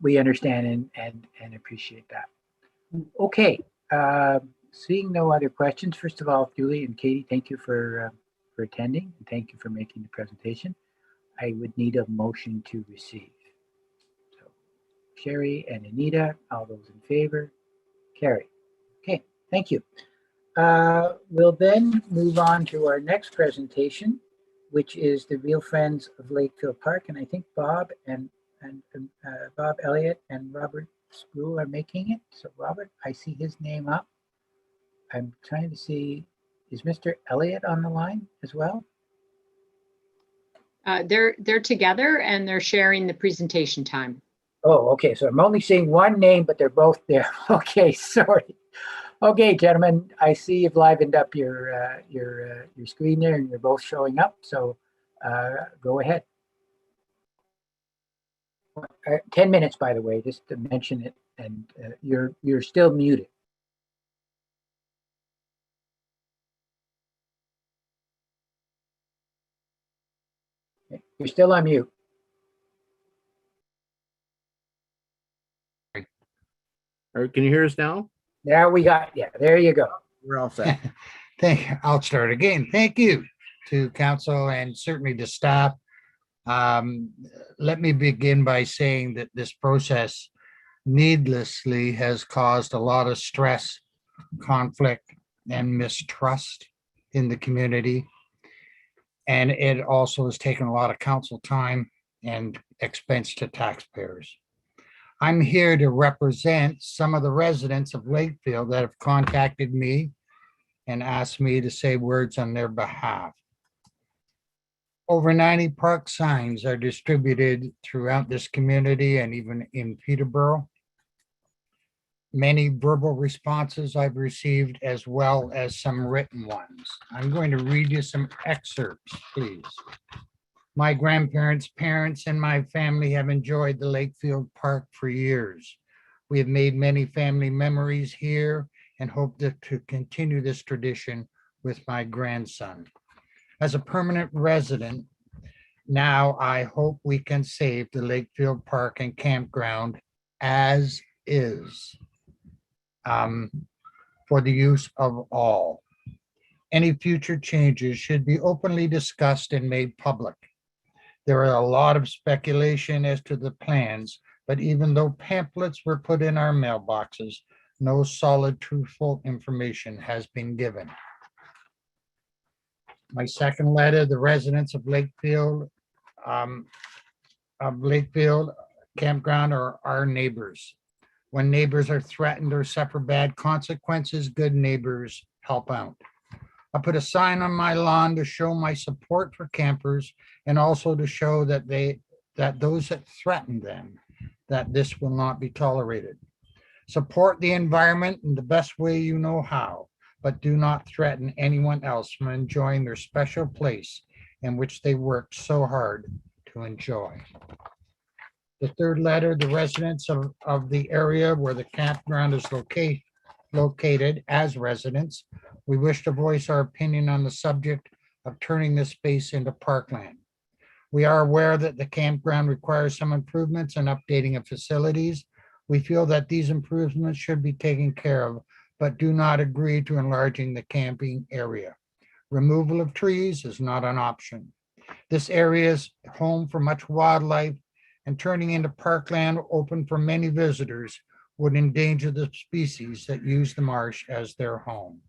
We understand and appreciate that. Okay, seeing no other questions, first of all, Julie and Katie, thank you for attending, and thank you for making the presentation. I would need a motion to receive. So Sherry and Anita, all those in favor? Carrie. Okay, thank you. We'll then move on to our next presentation, which is the Real Friends of Lakefield Park. And I think Bob and Bob Elliott and Robert Spruill are making it. So Robert, I see his name up. I'm trying to see, is Mr. Elliott on the line as well? They're together and they're sharing the presentation time. Oh, okay. So I'm only seeing one name, but they're both there. Okay, sorry. Okay, gentlemen, I see you've livened up your screen there, and you're both showing up. So go ahead. 10 minutes, by the way, just to mention it, and you're still muted. You're still on mute. Or can you hear us now? There we got, yeah, there you go. We're all set. I'll start again. Thank you to council and certainly to staff. Let me begin by saying that this process needlessly has caused a lot of stress, conflict, and mistrust in the community. And it also has taken a lot of council time and expense to taxpayers. I'm here to represent some of the residents of Lakefield that have contacted me and asked me to say words on their behalf. Over 90 park signs are distributed throughout this community and even in Peterborough. Many verbal responses I've received as well as some written ones. I'm going to read you some excerpts, please. My grandparents, parents, and my family have enjoyed the Lakefield Park for years. We have made many family memories here and hope to continue this tradition with my grandson. As a permanent resident, now I hope we can save the Lakefield Park and Campground as is for the use of all. Any future changes should be openly discussed and made public. There are a lot of speculation as to the plans, but even though pamphlets were put in our mailboxes, no solid, truthful information has been given. My second letter, the residents of Lakefield Campground are our neighbors. When neighbors are threatened or suffer bad consequences, good neighbors help out. I put a sign on my lawn to show my support for campers and also to show that those that threaten them, that this will not be tolerated. Support the environment in the best way you know how, but do not threaten anyone else from enjoying their special place in which they worked so hard to enjoy. The third letter, the residents of the area where the campground is located as residents, we wish to voice our opinion on the subject of turning this space into parkland. We are aware that the campground requires some improvements and updating of facilities. We feel that these improvements should be taken care of, but do not agree to enlarging the camping area. Removal of trees is not an option. This area is home for much wildlife, and turning into parkland open for many visitors would endanger the species that use the marsh as their home.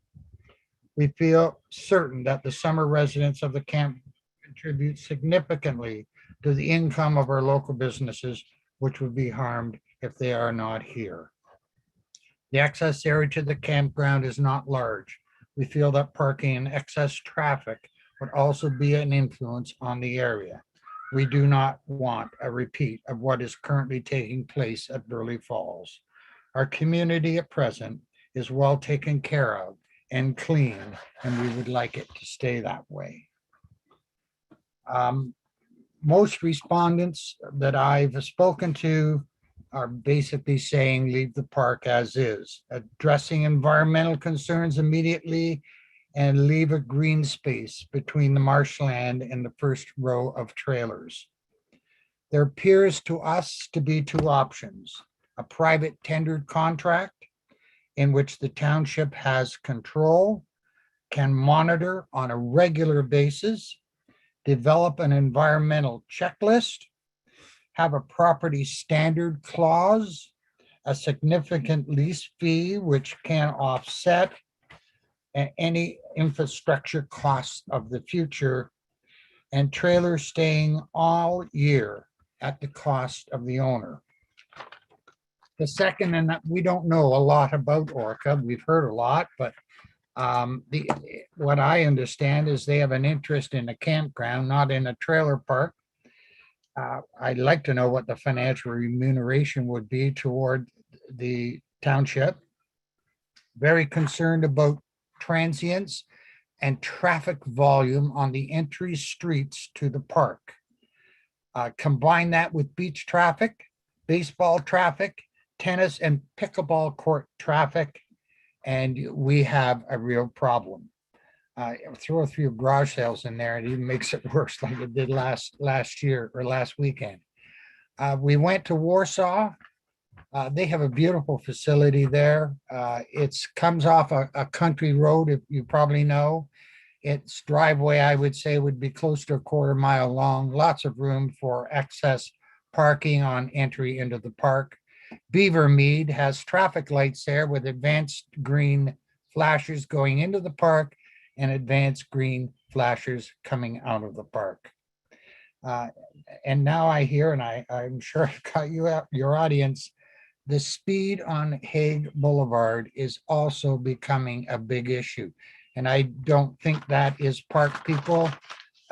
We feel certain that the summer residents of the camp contribute significantly to the income of our local businesses, which would be harmed if they are not here. The access area to the campground is not large. We feel that parking and excess traffic would also be an influence on the area. We do not want a repeat of what is currently taking place at Burley Falls. Our community at present is well taken care of and clean, and we would like it to stay that way. Most respondents that I've spoken to are basically saying leave the park as is, addressing environmental concerns immediately, and leave a green space between the marshland and the first row of trailers. There appears to us to be two options: a private tendered contract in which the township has control, can monitor on a regular basis, develop an environmental checklist, have a property standard clause, a significant lease fee which can offset any infrastructure costs of the future, and trailers staying all year at the cost of the owner. The second, and that we don't know a lot about Orca, we've heard a lot, but what I understand is they have an interest in a campground, not in a trailer park. I'd like to know what the financial remuneration would be toward the township. Very concerned about transients and traffic volume on the entry streets to the park. Combine that with beach traffic, baseball traffic, tennis and pickleball court traffic, and we have a real problem. Throw a few garage sales in there, and it even makes it worse, like it did last year or last weekend. We went to Warsaw. They have a beautiful facility there. It comes off a country road, if you probably know. Its driveway, I would say, would be close to a quarter-mile long. Lots of room for excess parking on entry into the park. Beavermead has traffic lights there with advanced green flashers going into the park and advanced green flashers coming out of the park. And now I hear, and I'm sure I've got you out, your audience, the speed on Hague Boulevard is also becoming a big issue. And I don't think that is park people.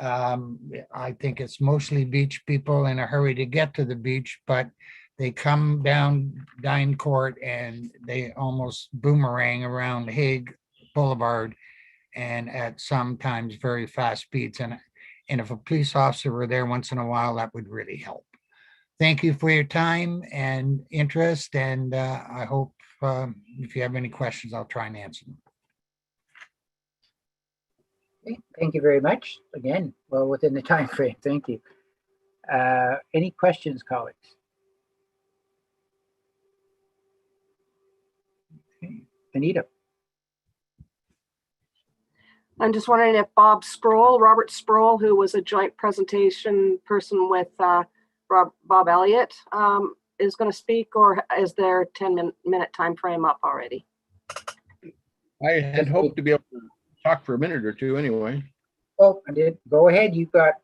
I think it's mostly beach people in a hurry to get to the beach, but they come down Dine Court and they almost boomerang around Hague Boulevard and at sometimes very fast speeds. And if a police officer were there once in a while, that would really help. Thank you for your time and interest. And I hope if you have any questions, I'll try and answer them. Okay, thank you very much. Again, well, within the time frame. Thank you. Any questions, colleagues? Okay. Anita. I'm just wondering if Robert Sproul, who was a joint presentation person with Bob Elliott, is going to speak, or is there a 10-minute time frame up already? I had hoped to be able to talk for a minute or two anyway. Oh, I did. Go ahead. You've got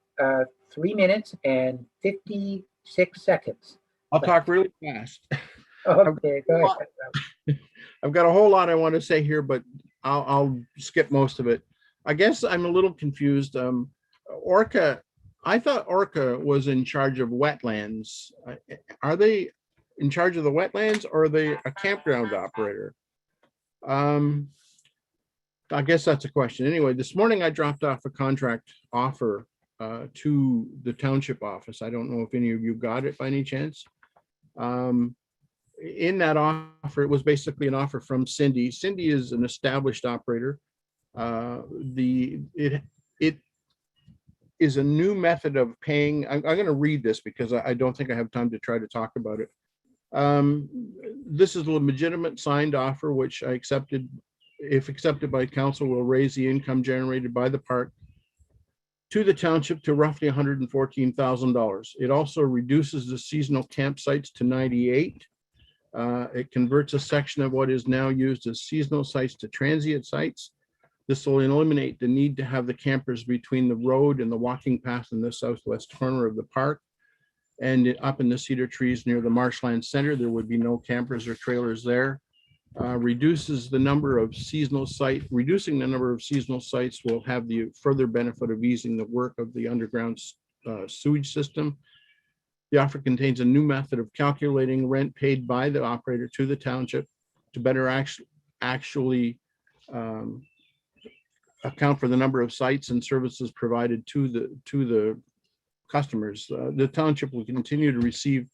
3 minutes and 56 seconds. I'll talk really fast. Okay, go ahead. I've got a whole lot I want to say here, but I'll skip most of it. I guess I'm a little confused. Orca, I thought Orca was in charge of wetlands. Are they in charge of the wetlands, or are they a campground operator? I guess that's a question. Anyway, this morning I dropped off a contract offer to the township office. I don't know if any of you got it by any chance. In that offer, it was basically an offer from Cindy. Cindy is an established operator. It is a new method of paying. I'm going to read this because I don't think I have time to try to talk about it. This is a legitimate signed offer, which I accepted. If accepted by council, will raise the income generated by the park to the township to roughly $114,000. It also reduces the seasonal campsites to 98. It converts a section of what is now used as seasonal sites to transient sites. This will eliminate the need to have the campers between the road and the walking path in the southwest corner of the park. And up in the cedar trees near the Marshland Center, there would be no campers or trailers there. Reducing the number of seasonal sites will have the further benefit of easing the work of the underground sewage system. The offer contains a new method of calculating rent paid by the operator to the township to better actually account for the number of sites and services provided to the customers. The township will continue to receive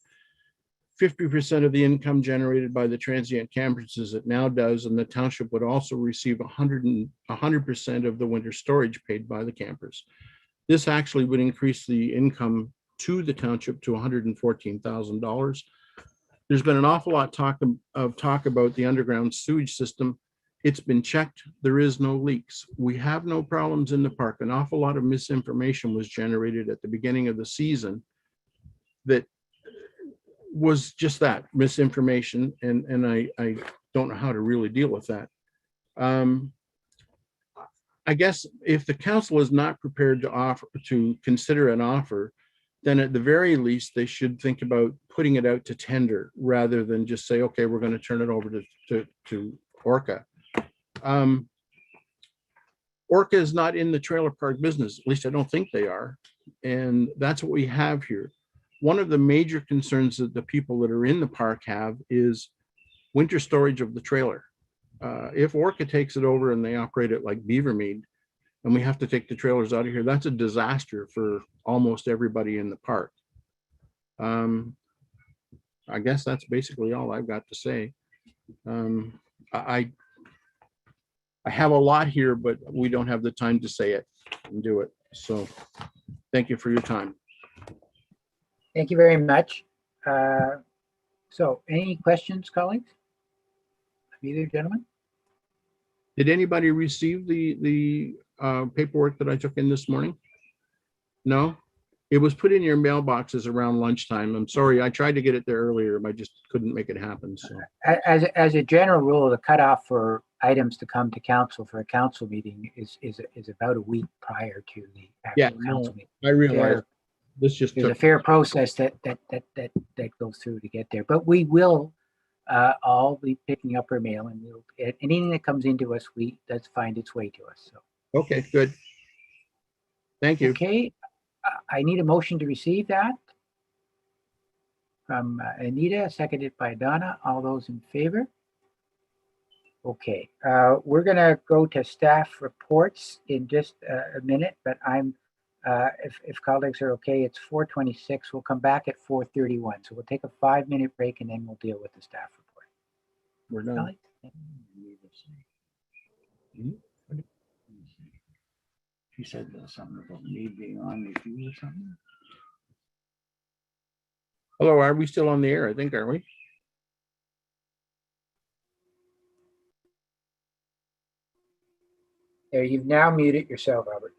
50% of the income generated by the transient campers as it now does, and the township would also receive 100% of the winter storage paid by the campers. This actually would increase the income to the township to $114,000. There's been an awful lot of talk about the underground sewage system. It's been checked. There is no leaks. We have no problems in the park. An awful lot of misinformation was generated at the beginning of the season that was just that, misinformation, and I don't know how to really deal with that. I guess if the council is not prepared to consider an offer, then at the very least, they should think about putting it out to tender rather than just say, okay, we're going to turn it over to Orca. Orca is not in the trailer park business. At least I don't think they are. And that's what we have here. One of the major concerns that the people that are in the park have is winter storage of the trailer. If Orca takes it over and they operate it like Beavermead, and we have to take the trailers out of here, that's a disaster for almost everybody in the park. I guess that's basically all I've got to say. I have a lot here, but we don't have the time to say it and do it. So thank you for your time. Thank you very much. So any questions, colleagues? Either gentlemen? Did anybody receive the paperwork that I took in this morning? No? It was put in your mailboxes around lunchtime. I'm sorry, I tried to get it there earlier, but I just couldn't make it happen, so. As a general rule, the cutoff for items to come to council for a council meeting is about a week prior to the Yeah, actual council no, meeting. I realize this just There's a took, fair process that goes through to get there, but we will all be picking up our mail, and anything that comes into us, does find its way to us. So okay, good. Thank you. okay, I need a motion to receive that from Anita, seconded by Donna. All those in favor? Okay, we're gonna go to staff reports in just a minute, but if colleagues are okay, it's 4:26. We'll come back at 4:31. So we'll take a 5-minute break and then we'll deal with the staff report. We're done. Colleagues? She said something about me being on the queue or something. Hello, are we still on the air? I think, are we? There, you've now muted yourself, Albert.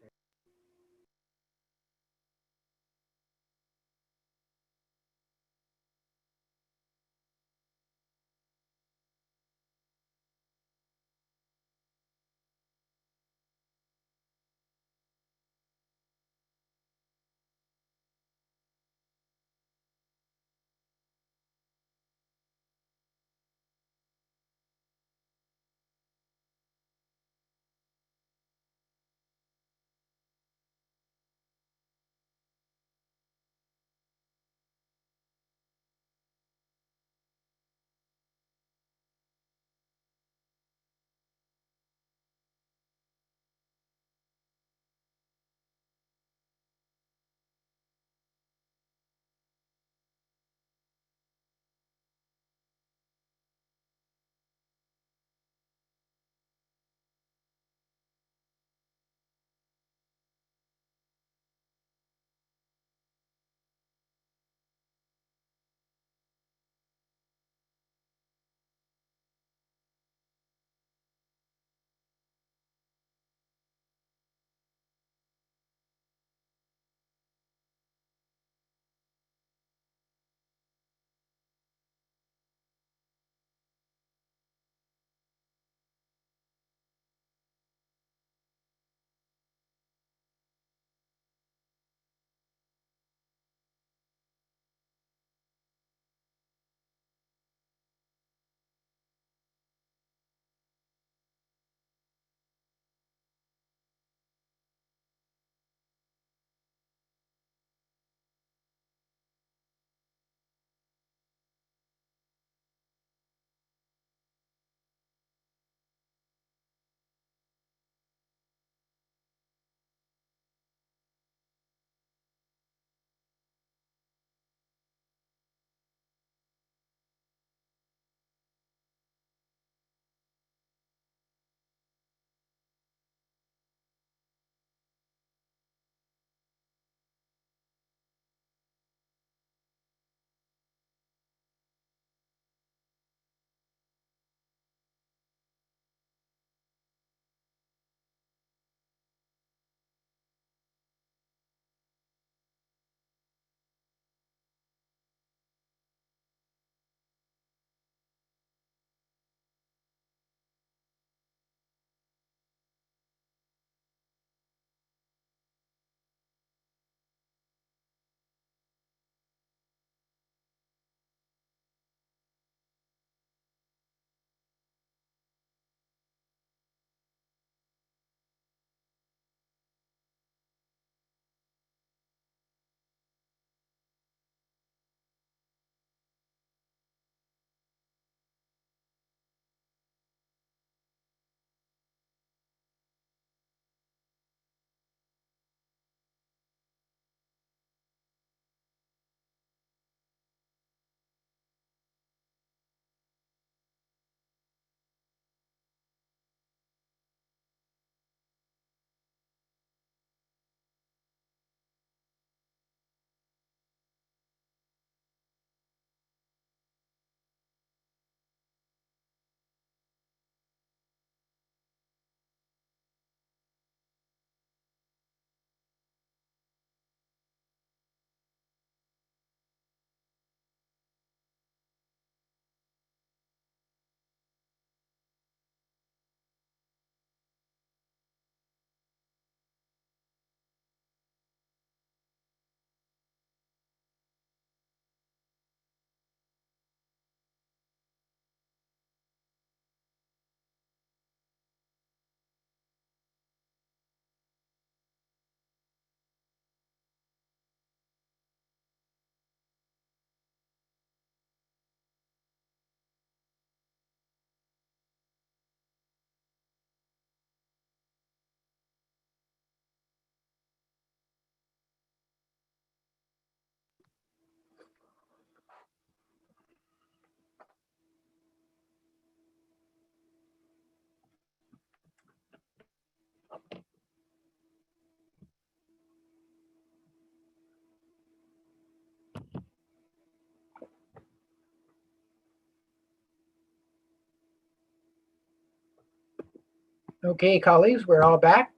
Okay, colleagues, we're all back.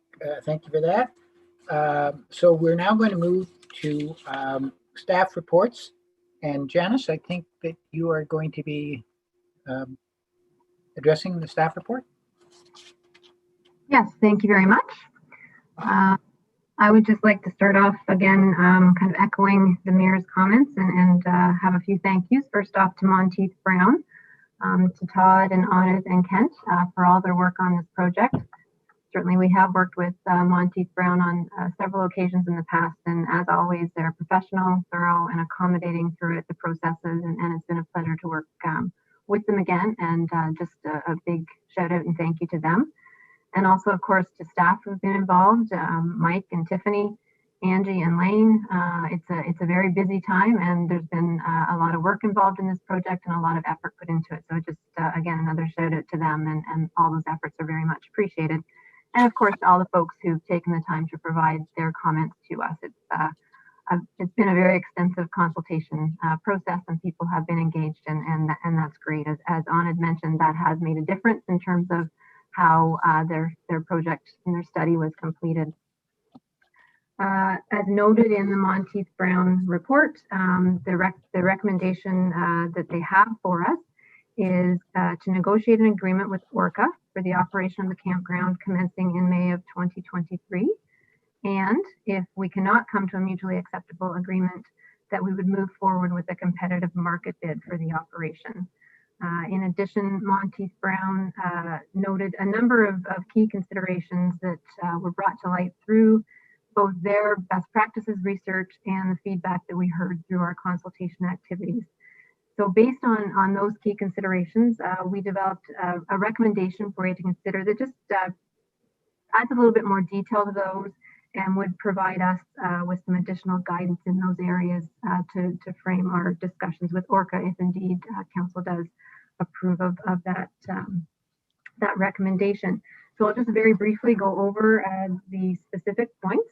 Thank you for that. So we're now going to move to staff reports. And Janice, I think that you are going to be addressing the staff report. Yes, thank you very much. I would just like to start off again, kind of echoing the mayor's comments and have a few thank yous. First off to Monteith Brown, to Todd and Anand and Kent for all their work on this project. Certainly we have worked with Monteith Brown on several occasions in the past, and as always, they're professional, thorough, and accommodating throughout the processes, and it's been a pleasure to work with them again, and just a big shout out and thank you to them. And also, of course, to staff who've been involved, Mike and Tiffany, Angie and Lane. It's a very busy time, and there's been a lot of work involved in this project and a lot of effort put into it. So just, again, another shout out to them, and all those efforts are very much appreciated. And of course, all the folks who've taken the time to provide their comments to us. It's been a very extensive consultation process, and people have been engaged, and that's great. As Anand mentioned, that has made a difference in terms of how their project and their study was completed. As noted in the Monteith Brown report, the recommendation that they have for us is to negotiate an agreement with Orca for the operation of the campground commencing in May of 2023. And if we cannot come to a mutually acceptable agreement, that we would move forward with a competitive market bid for the operation. In addition, Monteith Brown noted a number of key considerations that were brought to light through both their best practices research and the feedback that we heard through our consultation activities. So based on those key considerations, we developed a recommendation for you to consider that just adds a little bit more detail to those and would provide us with some additional guidance in those areas to frame our discussions with Orca if indeed council does approve of that recommendation. So I'll just very briefly go over the specific points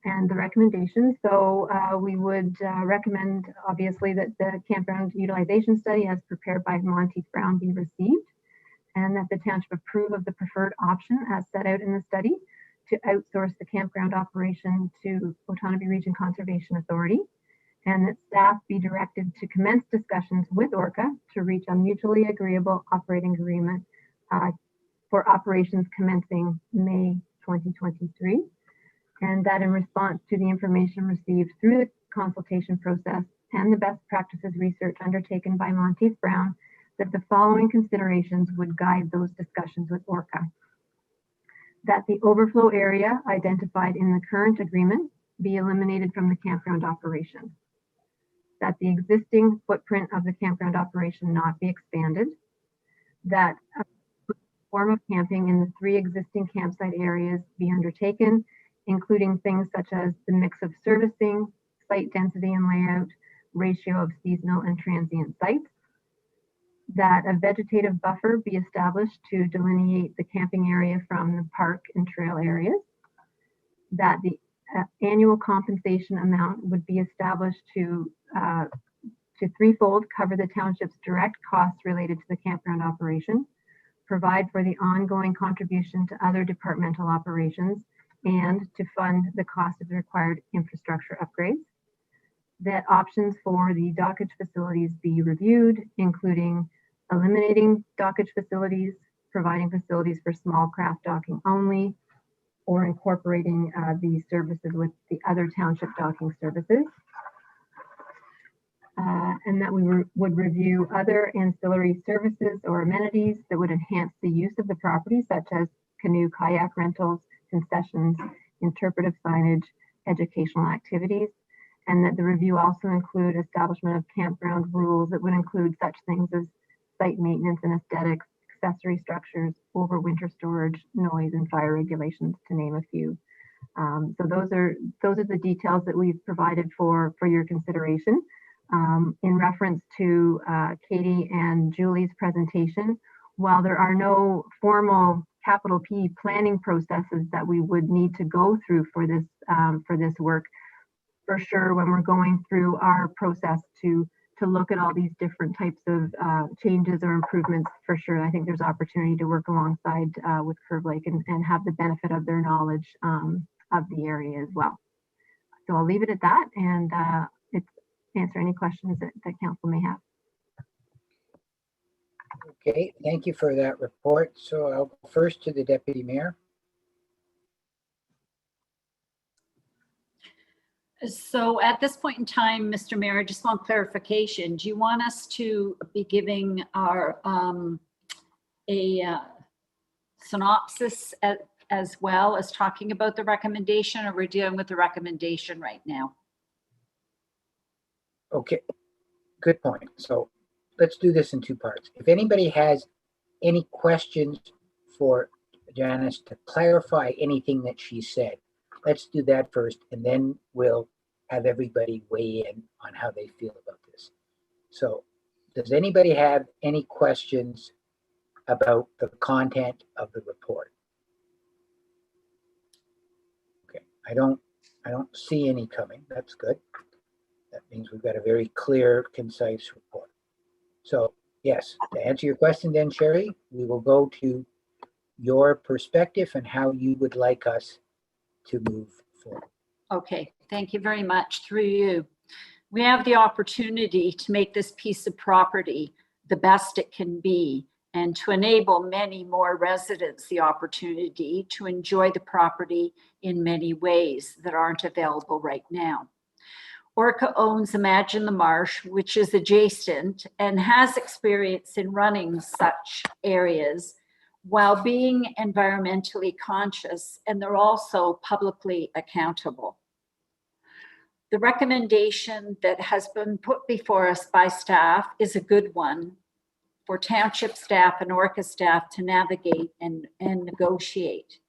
and the recommendations. So we would recommend, obviously, that the campground utilization study as prepared by Monteith Brown be received, and that the township approve of the preferred option as set out in the study to outsource the campground operation to Otonabee Region Conservation Authority, and that staff be directed to commence discussions with Orca to reach a mutually agreeable operating agreement for operations commencing May 2023. And that in response to the information received through the consultation process and the best practices research undertaken by Monteith Brown, that the following considerations would guide those discussions with Orca. That the overflow area identified in the current agreement be eliminated from the campground operation. That the existing footprint of the campground operation not be expanded. That a form of camping in the 3 existing campsite areas be undertaken, including things such as the mix of servicing, site density and layout, ratio of seasonal and transient sites. That a vegetative buffer be established to delineate the camping area from the park and trail areas. That the annual compensation amount would be established to threefold cover the township's direct costs related to the campground operation, provide for the ongoing contribution to other departmental operations, and to fund the cost of the required infrastructure upgrades. That options for the dockage facilities be reviewed, including eliminating dockage facilities, providing facilities for small craft docking only, or incorporating these services with the other township docking services. And that we would review other ancillary services or amenities that would enhance the use of the property, such as canoe, kayak rentals, concessions, interpretive signage, educational activities, and that the review also include establishment of campground rules that would include such things as site maintenance and aesthetics, accessory structures, overwinter storage, noise and fire regulations, to name a few. So those are the details that we've provided for your consideration. In reference to Katie and Julie's presentation, while there are no formal capital P planning processes that we would need to go through for this work, for sure, when we're going through our process to look at all these different types of changes or improvements for sure. I think there's opportunity to work alongside with Curve Lake and have the benefit of their knowledge of the area as well. So I'll leave it at that and answer any questions that council may have. Okay, thank you for that report. So I'll go first to the deputy mayor. So at this point in time, Mr. Mayor, I just want clarification. Do you want us to be giving our synopsis as well as talking about the recommendation, or we're dealing with the recommendation right now? Okay, good point. So let's do this in two parts. If anybody has any questions for Janice to clarify anything that she said, let's do that first, and then we'll have everybody weigh in on how they feel about this. So does anybody have any questions about the content of the report? Okay, I don't see any coming. That's good. That means we've got a very clear, concise report. So yes, to answer your question then, Sherry, we will go to your perspective and how you would like us to move forward. Okay, thank you very much. Through you, we have the opportunity to make this piece of property the best it can be and to enable many more residents the opportunity to enjoy the property in many ways that aren't available right now. Orca owns Imagine the Marsh, which is adjacent and has experience in running such areas while being environmentally conscious, and they're also publicly accountable. The recommendation that has been put before us by staff is a good one for township staff and Orca staff to navigate and negotiate.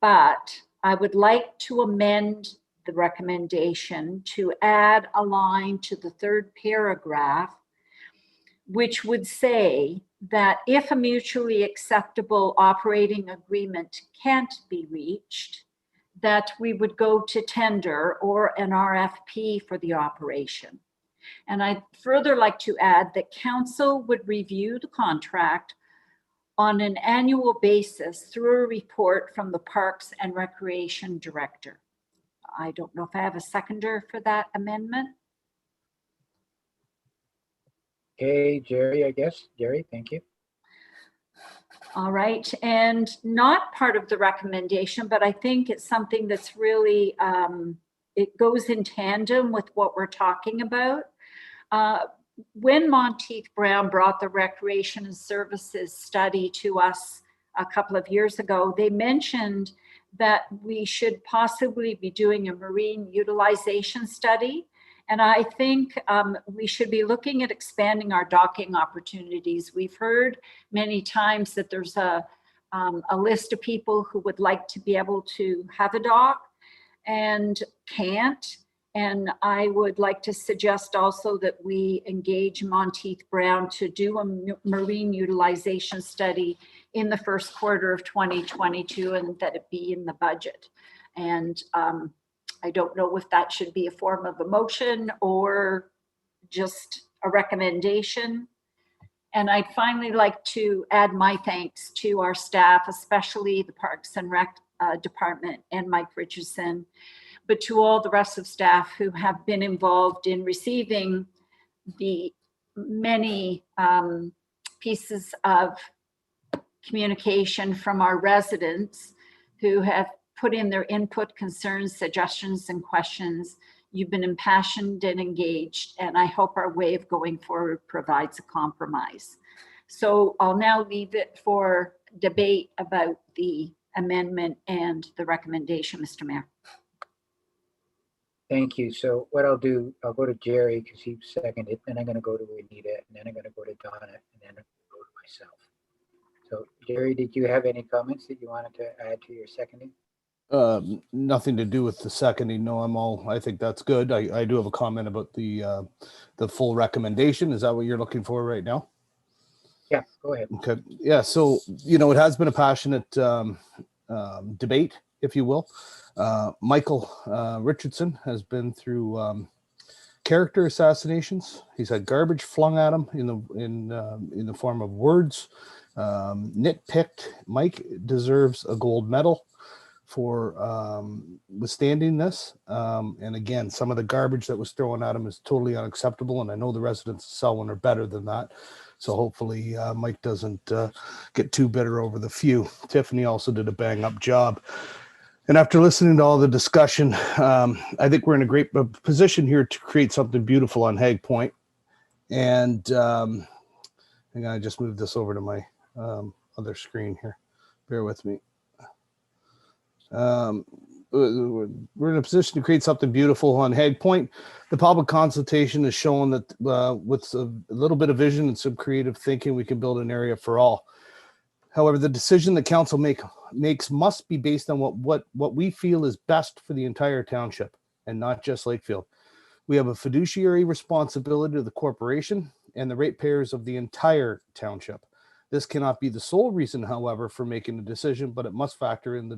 But I would like to amend the recommendation to add a line to the third paragraph, which would say that if a mutually acceptable operating agreement can't be reached, that we would go to tender or an RFP for the operation. And I'd further like to add that council would review the contract on an annual basis through a report from the Parks and Recreation Director. I don't know if I have a seconder for that amendment. Okay, Jerry, I guess. Jerry, thank you. All right, and not part of the recommendation, but I think it's something that's really, it goes in tandem with what we're talking about. When Monteith Brown brought the Recreation and Services study to us a couple of years ago, they mentioned that we should possibly be doing a marine utilization study. And I think we should be looking at expanding our docking opportunities. We've heard many times that there's a list of people who would like to be able to have a dock and can't. And I would like to suggest also that we engage Monteith Brown to do a marine utilization study in the first quarter of 2022, and that it be in the budget. And I don't know if that should be a form of a motion or just a recommendation. And I'd finally like to add my thanks to our staff, especially the Parks and Rec Department and Mike Richardson, but to all the rest of staff who have been involved in receiving the many pieces of communication from our residents who have put in their input, concerns, suggestions, and questions. You've been impassioned and engaged, and I hope our way of going forward provides a compromise. So I'll now leave it for debate about the amendment and the recommendation, Mr. Mayor. Thank you. So what I'll do, I'll go to Jerry because he seconded, then I'm going to go to Anita, and then I'm going to go to Donna, and then I'm going to go to myself. So Jerry, did you have any comments that you wanted to add to your seconding? Nothing to do with the seconding. No, I think that's good. I do have a comment about the full recommendation. Is that what you're looking for right now? Yeah, go ahead. Okay. Yeah. So, it has been a passionate debate, if you will. Michael Richardson has been through character assassinations. He's had garbage flung at him in the form of words, nitpicked. Mike deserves a gold medal for withstanding this. And again, some of the garbage that was thrown at him is totally unacceptable. And I know the residents of Selwyn are better than that. So hopefully Mike doesn't get too bitter over the few. Tiffany also did a bang up job. And after listening to all the discussion, I think we're in a great position here to create something beautiful on Hague Point. And I'm going to just move this over to my other screen here. Bear with me. We're in a position to create something beautiful on Hague Point. The public consultation has shown that with a little bit of vision and some creative thinking, we can build an area for all. However, the decision the council makes must be based on what we feel is best for the entire township and not just Lakefield. We have a fiduciary responsibility to the corporation and the ratepayers of the entire township. This cannot be the sole reason, however, for making a decision, but it must factor in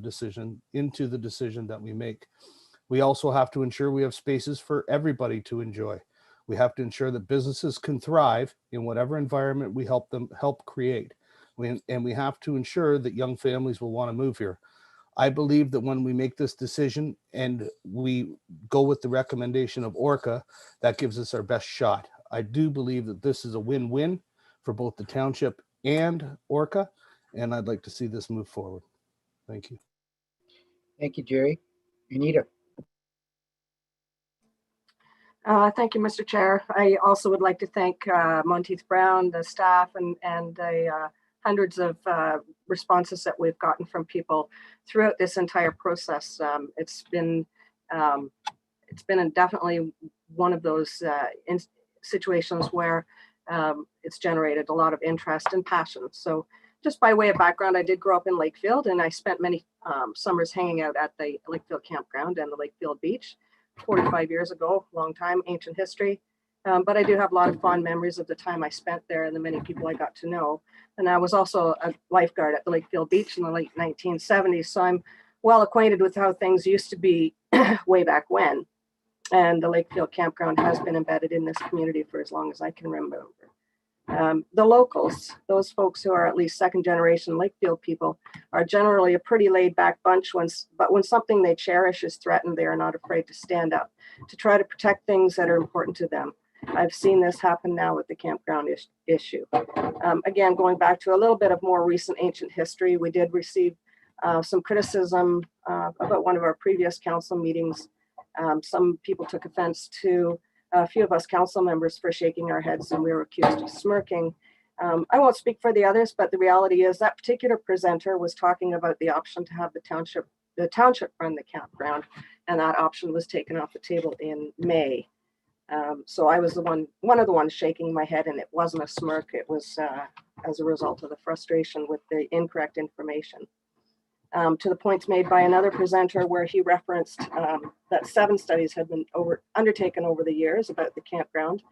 into the decision that we make. We also have to ensure we have spaces for everybody to enjoy. We have to ensure that businesses can thrive in whatever environment we help create. And we have to ensure that young families will want to move here. I believe that when we make this decision and we go with the recommendation of Orca, that gives us our best shot. I do believe that this is a win-win for both the township and Orca, and I'd like to see this move forward. Thank you. Thank you, Jerry. Anita. Thank you, Mr. Chair. I also would like to thank Monteith Brown, the staff, and the hundreds of responses that we've gotten from people throughout this entire process. It's been definitely one of those situations where it's generated a lot of interest and passion. So just by way of background, I did grow up in Lakefield, and I spent many summers hanging out at the Lakefield Campground and the Lakefield Beach 45 years ago, long time, ancient history. But I do have a lot of fond memories of the time I spent there and the many people I got to know. And I was also a lifeguard at the Lakefield Beach in the late 1970s. So I'm well acquainted with how things used to be way back when. And the Lakefield Campground has been embedded in this community for as long as I can remember. The locals, those folks who are at least second generation Lakefield people, are generally a pretty laid back bunch, but when something they cherish is threatened, they are not afraid to stand up to try to protect things that are important to them. I've seen this happen now with the campground issue. Again, going back to a little bit of more recent ancient history, we did receive some criticism about one of our previous council meetings. Some people took offense to a few of us council members for shaking our heads, and we were accused of smirking. I won't speak for the others, but the reality is that particular presenter was talking about the option to have the township run the campground, and that option was taken off the table in May. So I was one of the ones shaking my head, and it wasn't a smirk. It was as a result of the frustration with the incorrect information. To the points made by another presenter where he referenced that 7 studies had been undertaken over the years about the campground.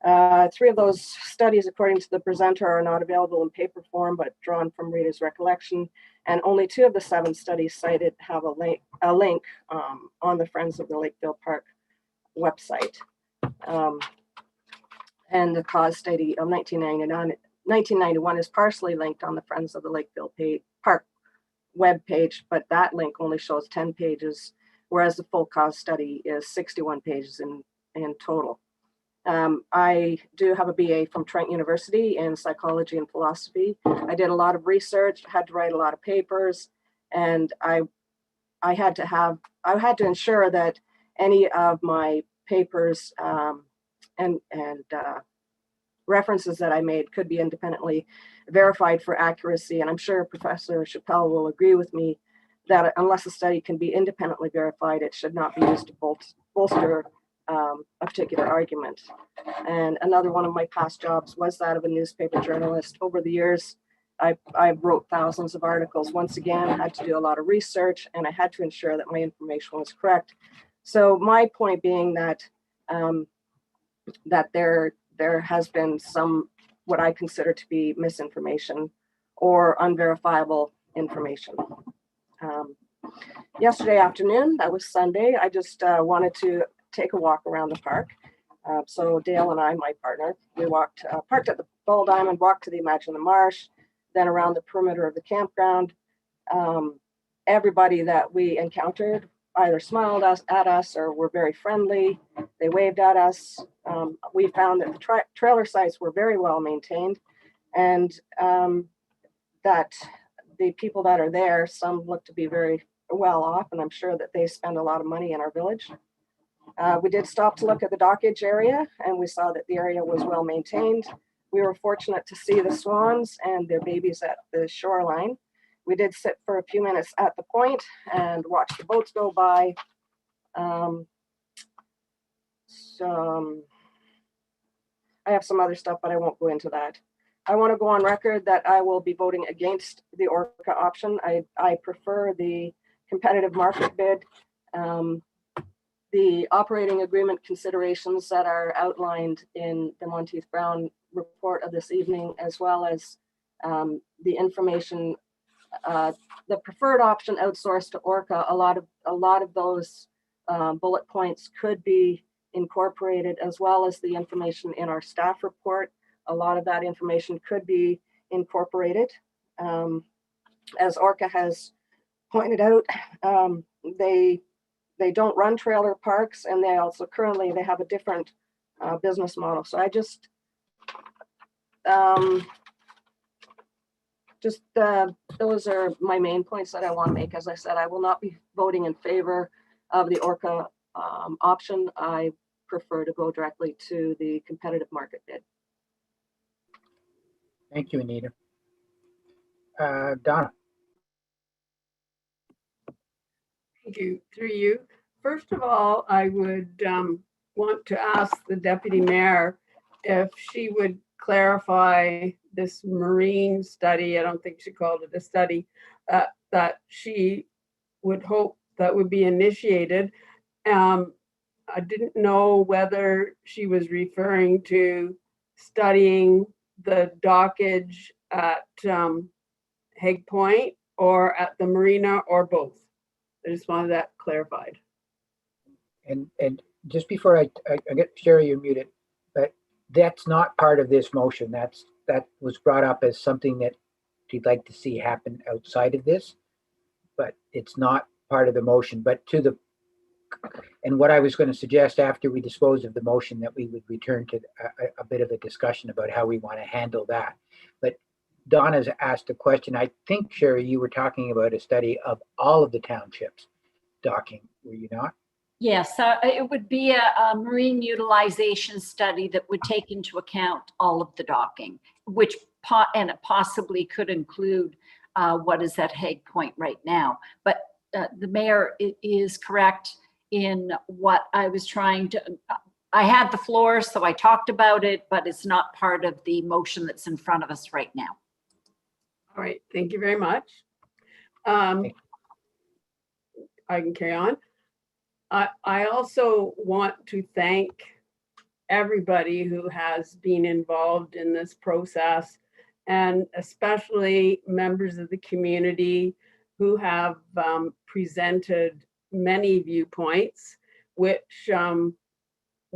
3 of those studies, according to the presenter, are not available in paper form, but drawn from readers' recollection. And only 2 of the 7 studies cited have a link on the Friends of the Lakefield Park website. And the cause study of 1991 is partially linked on the Friends of the Lakefield Park web page, but that link only shows 10 pages, whereas the full cause study is 61 pages in total. I do have a BA from Trent University in psychology and philosophy. I did a lot of research, had to write a lot of papers, and I had to ensure that any of my papers and references that I made could be independently verified for accuracy. And I'm sure Professor Chappelle will agree with me that unless a study can be independently verified, it should not be used to bolster a particular argument. And another one of my past jobs was that of a newspaper journalist. Over the years, I wrote thousands of articles. Once again, I had to do a lot of research, and I had to ensure that my information was correct. So my point being that that there has been some what I consider to be misinformation or unverifiable information. Yesterday afternoon, that was Sunday, I just wanted to take a walk around the park, So Dale and I, my partner, we walked, parked at the Ball Diamond, walked to the Imagine the Marsh, then around the perimeter of the campground. Everybody that we encountered either smiled at us or were very friendly. They waved at us. We found that the trailer sites were very well maintained, and that the people that are there, some look to be very well off, and I'm sure that they spend a lot of money in our village. We did stop to look at the dockage area, and we saw that the area was well maintained. We were fortunate to see the swans and their babies at the shoreline. We did sit for a few minutes at the point and watch the boats go by. I have some other stuff, but I won't go into that. I want to go on record that I will be voting against the Orca option. I prefer the competitive market bid. The operating agreement considerations that are outlined in the Monteith Brown report of this evening, as well as the information, the preferred option outsourced to Orca, a lot of those bullet points could be incorporated, as well as the information in our staff report. A lot of that information could be incorporated. As Orca has pointed out, they don't run trailer parks, and they also currently they have a different business model. So I just those are my main points that I want to make. As I said, I will not be voting in favor of the Orca option. I prefer to go directly to the competitive market bid. Thank you, Anita. Donna. Thank you. Through you. First of all, I would want to ask the deputy mayor if she would clarify this marine study. I don't think she called it a study, that she would hope that would be initiated. I didn't know whether she was referring to studying the dockage at Hague Point or at the marina, or both. I just wanted that clarified. And just before I get Sherry, you're muted, but that's not part of this motion. That was brought up as something that you'd like to see happen outside of this, but it's not part of the motion. But and what I was going to suggest after we dispose of the motion, that we would return to a bit of a discussion about how we want to handle that. But Donna's asked a question. I think, Sherry, you were talking about a study of all of the townships docking, were you not? Yes, it would be a marine utilization study that would take into account all of the docking, which and it possibly could include what is at Hague Point right now. But the mayor is correct in what I was trying to, I had the floor, so I talked about it, but it's not part of the motion that's in front of us right now. All right, thank you very much. I can carry on. I also want to thank everybody who has been involved in this process, and especially members of the community who have presented many viewpoints, which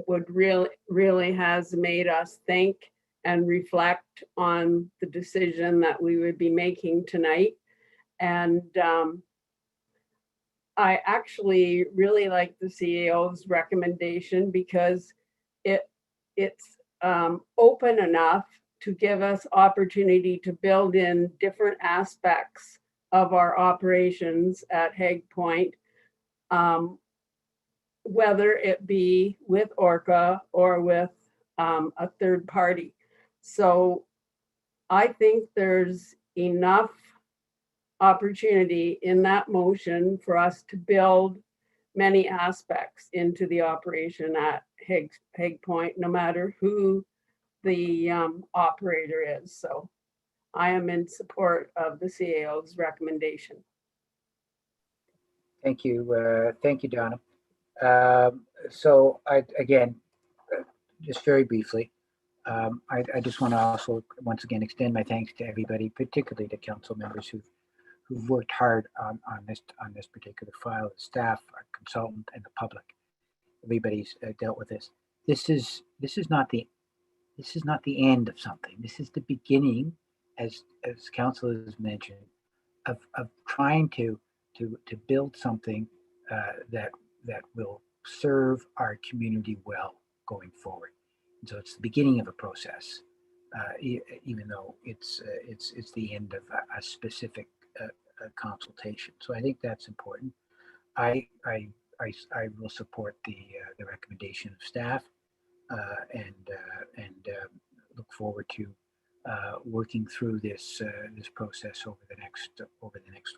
would really has made us think and reflect on the decision that we would be making tonight. And I actually really like the CAO's recommendation, because it's open enough to give us opportunity to build in different aspects of our operations at Hague Point, whether it be with Orca or with a third party. So I think there's enough opportunity in that motion for us to build many aspects into the operation at Hague Point, no matter who the operator is. So I am in support of the CAO's recommendation. Thank you, Donna. So again, just very briefly, I just want to also once again extend my thanks to everybody, particularly the council members who've worked hard on this particular file, the staff, our consultant, and the public. Everybody's dealt with this. not the end of something. This is the beginning, as council has mentioned, of trying to build something that will serve our community well going forward. And so it's the beginning of a process, even though it's the end of a specific consultation. So I think that's important. I will support the recommendation of staff, and look forward to working through this process over the next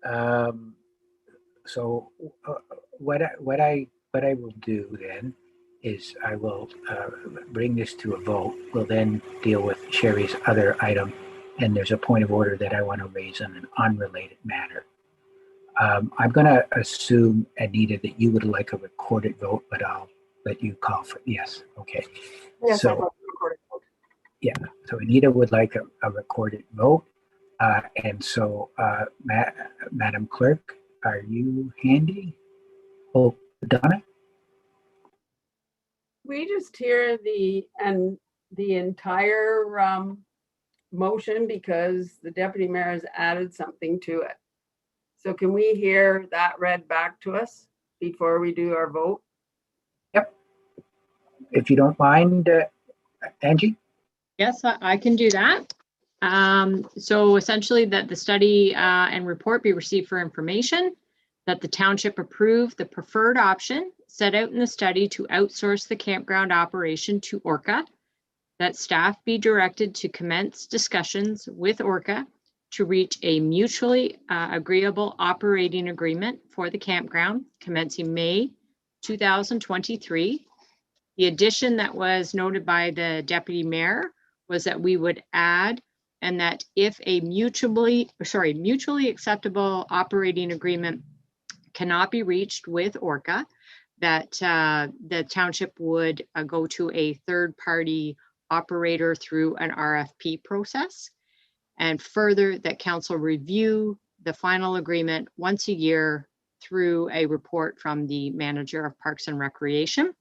while. So what I will do then is I will bring this to a vote. We'll then deal with Sherry's other item, and there's a point of order that I want to raise on an unrelated matter. I'm going to assume, Anita, that you would like a recorded vote, but I'll let you call for yes. Okay. Yes, So, I want a recorded vote. Yeah. So Anita would like a recorded vote. And so, Madam Clerk, are you handy? Oh, Donna? We just hear the entire motion because the deputy mayor has added something to it. So can we hear that read back to us before we do our vote? Yep. If you don't mind, Angie? Yes, I can do that. So essentially that the study and report be received for information, that the township approve the preferred option set out in the study to outsource the campground operation to Orca, that staff be directed to commence discussions with Orca to reach a mutually agreeable operating agreement for the campground commencing May 2023. The addition that was noted by the deputy mayor was that we would add, and that if a mutually acceptable operating agreement cannot be reached with Orca, that the township would go to a third-party operator through an RFP process. And further, that council review the final agreement once a year through a report from the manager of Parks and Recreation.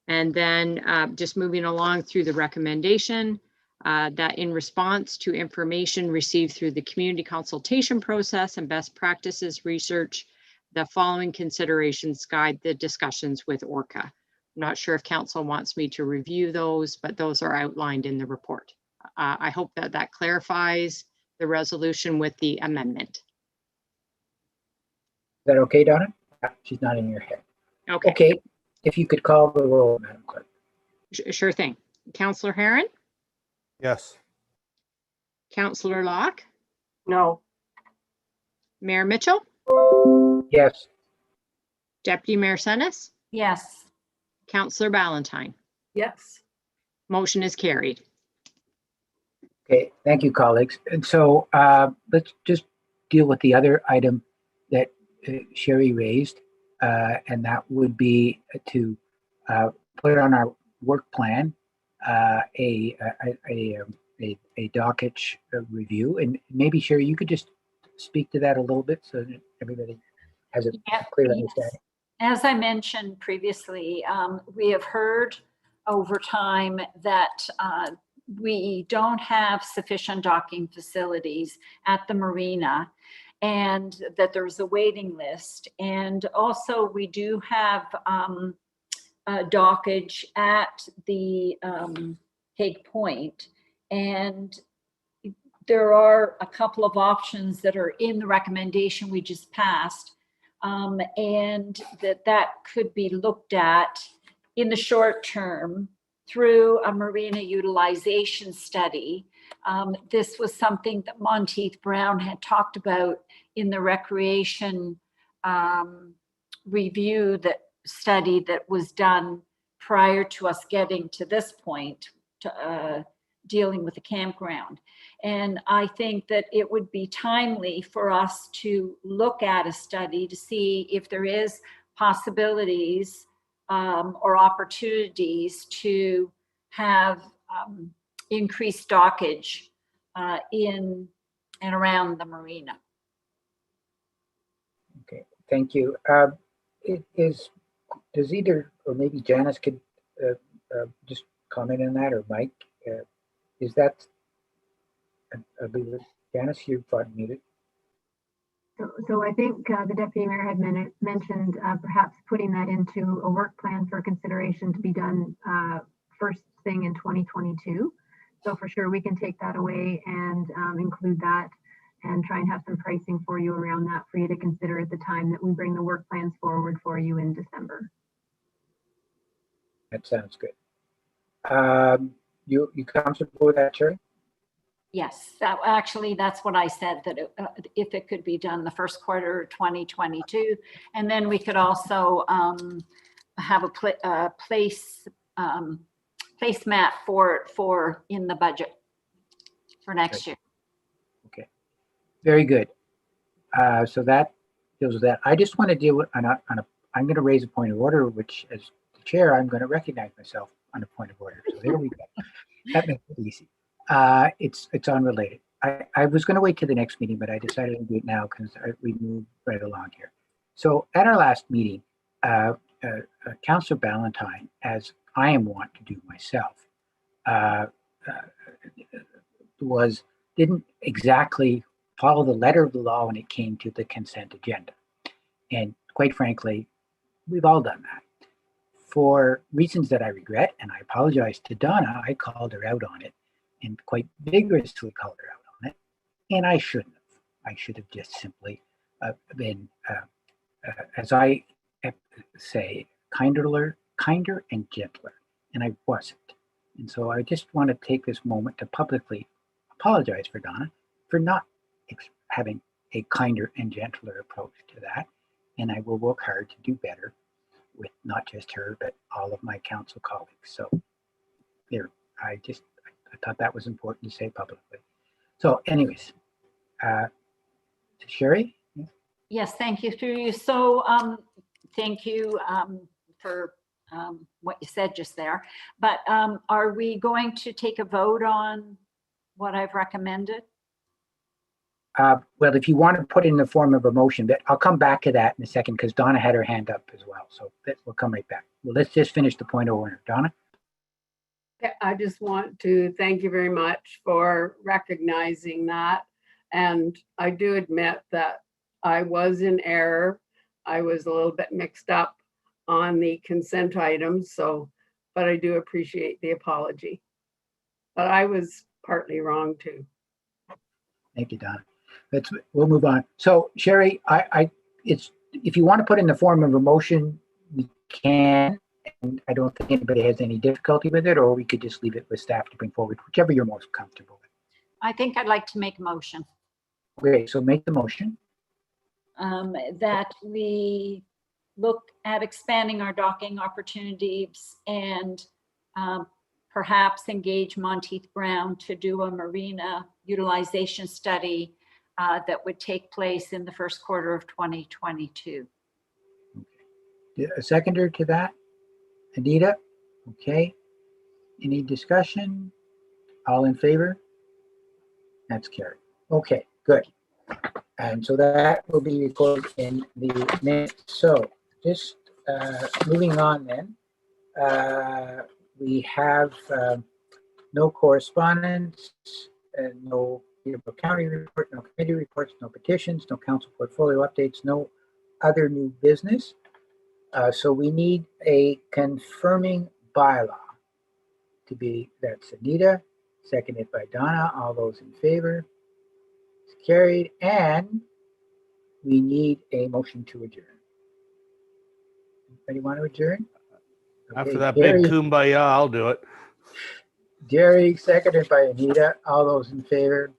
And then just moving along through the recommendation, that in response to information received through the community consultation process and best practices research, the following considerations guide the discussions with Orca. I'm not sure if council wants me to review those, but those are outlined in the report. I hope that clarifies the resolution with the amendment. Is that okay, Donna? She's not in your head. Okay. Okay. If you could call the roll, Madam Clerk. Sure thing. Councillor Herron? Yes. Councillor Locke? No. Mayor Mitchell? Yes. Deputy Mayor Senes? Yes. Councillor Ballantyne? Yes. Motion is carried. Okay, thank you, colleagues. And so let's just deal with the other item that Sherry raised, and that would be to put on our work plan a dockage review. And maybe, Sherry, you could just speak to that a little bit so that everybody has a clear understanding. As I mentioned previously, we have heard over time that we don't have sufficient docking facilities at the marina, and that there's a waiting list. And also we do have dockage at the Hague Point, and there are a couple of options that are in the recommendation we just passed, and that could be looked at in the short term through a marina utilization study. This was something that Monteith Brown had talked about in the recreation review study that was done prior to us getting to this point, to dealing with the campground. And I think that it would be timely for us to look at a study to see if there is possibilities or opportunities to have increased dockage in and around the marina. Okay, thank you. Does either or maybe Janice could just comment on that, or Mike. Is that, I believe, Janice, you've muted. So I think the deputy mayor had mentioned perhaps putting that into a work plan for consideration to be done first thing in 2022. So for sure, we can take that away and include that and try and have some pricing for you around that for you to consider at the time that we bring the work plans forward for you in December. That sounds good. You comfortable with that, Sherry? Yes, that's what I said, that if it could be done the first quarter of 2022, and then we could also have a placemat for in the budget for next year. Okay, very good. So that deals with that. I just want to deal with I'm going to raise a point of order, which as the chair, I'm going to recognize myself on a point of order. So there we go. That makes it easy. It's unrelated. I was going to wait to the next meeting, but I decided to do it now because we moved right along here. So at our last meeting, Councillor Ballantyne, as I am wont to do myself, didn't exactly follow the letter of the law when it came to the consent agenda. And quite frankly, we've all done that. For reasons that I regret, and I apologize to Donna, I called her out on it and quite vigorously called her out on it. And I shouldn't have. I should have just simply been, as I say, kinder and gentler. And I wasn't. And so I just want to take this moment to publicly apologize for Donna for not having a kinder and gentler approach to that. And I will work hard to do better with not just her, but all of my council colleagues. So there, I thought that was important to say publicly. So anyways, Sherry? Yes, thank you through you. So thank you for what you said just there. But are we going to take a vote on what I've recommended? Well, if you want to put it in the form of a motion, but I'll come back to that in a second because Donna had her hand up as well. So we'll come right back. Well, let's just finish the point of order. Donna? I just want to thank you very much for recognizing that. And I do admit that I was in error. I was a little bit mixed up on the consent items. But I do appreciate the apology. But I was partly wrong too. Thank you, Donna. We'll move on. So Sherry, it's if you want to put in the form of a motion, we can. And I don't think anybody has any difficulty with it, or we could just leave it with staff to bring forward, whichever you're most comfortable with. I think I'd like to make a motion. Okay, so make the motion. That we look at expanding our docking opportunities and perhaps engage Monteith Brown to do a marina utilization study that would take place in the first quarter of 2022. Okay. A seconder to that? Anita? Okay. Any discussion? All in favor? That's carried. Okay, good. And so that will be recorded in the minutes. So just moving on then, we have no correspondence, no county report, no committee reports, no petitions, no council portfolio updates, no other new business. So we need a confirming bylaw to be, that's Anita, seconded by Donna. All those in favor? It's carried. And we need a motion to adjourn. Anybody want to adjourn? Okay, After that Jerry, big kumbaya, I'll do it. Jerry, seconded by Anita. All those in favor?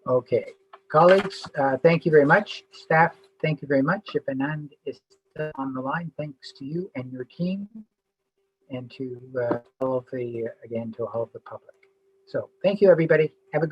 Okay. Colleagues, thank you very much. Staff, thank you very much. If Anand is still on the line, thanks to you and your team, and to all of the, again, to all of the public. So thank you, everybody. Have a good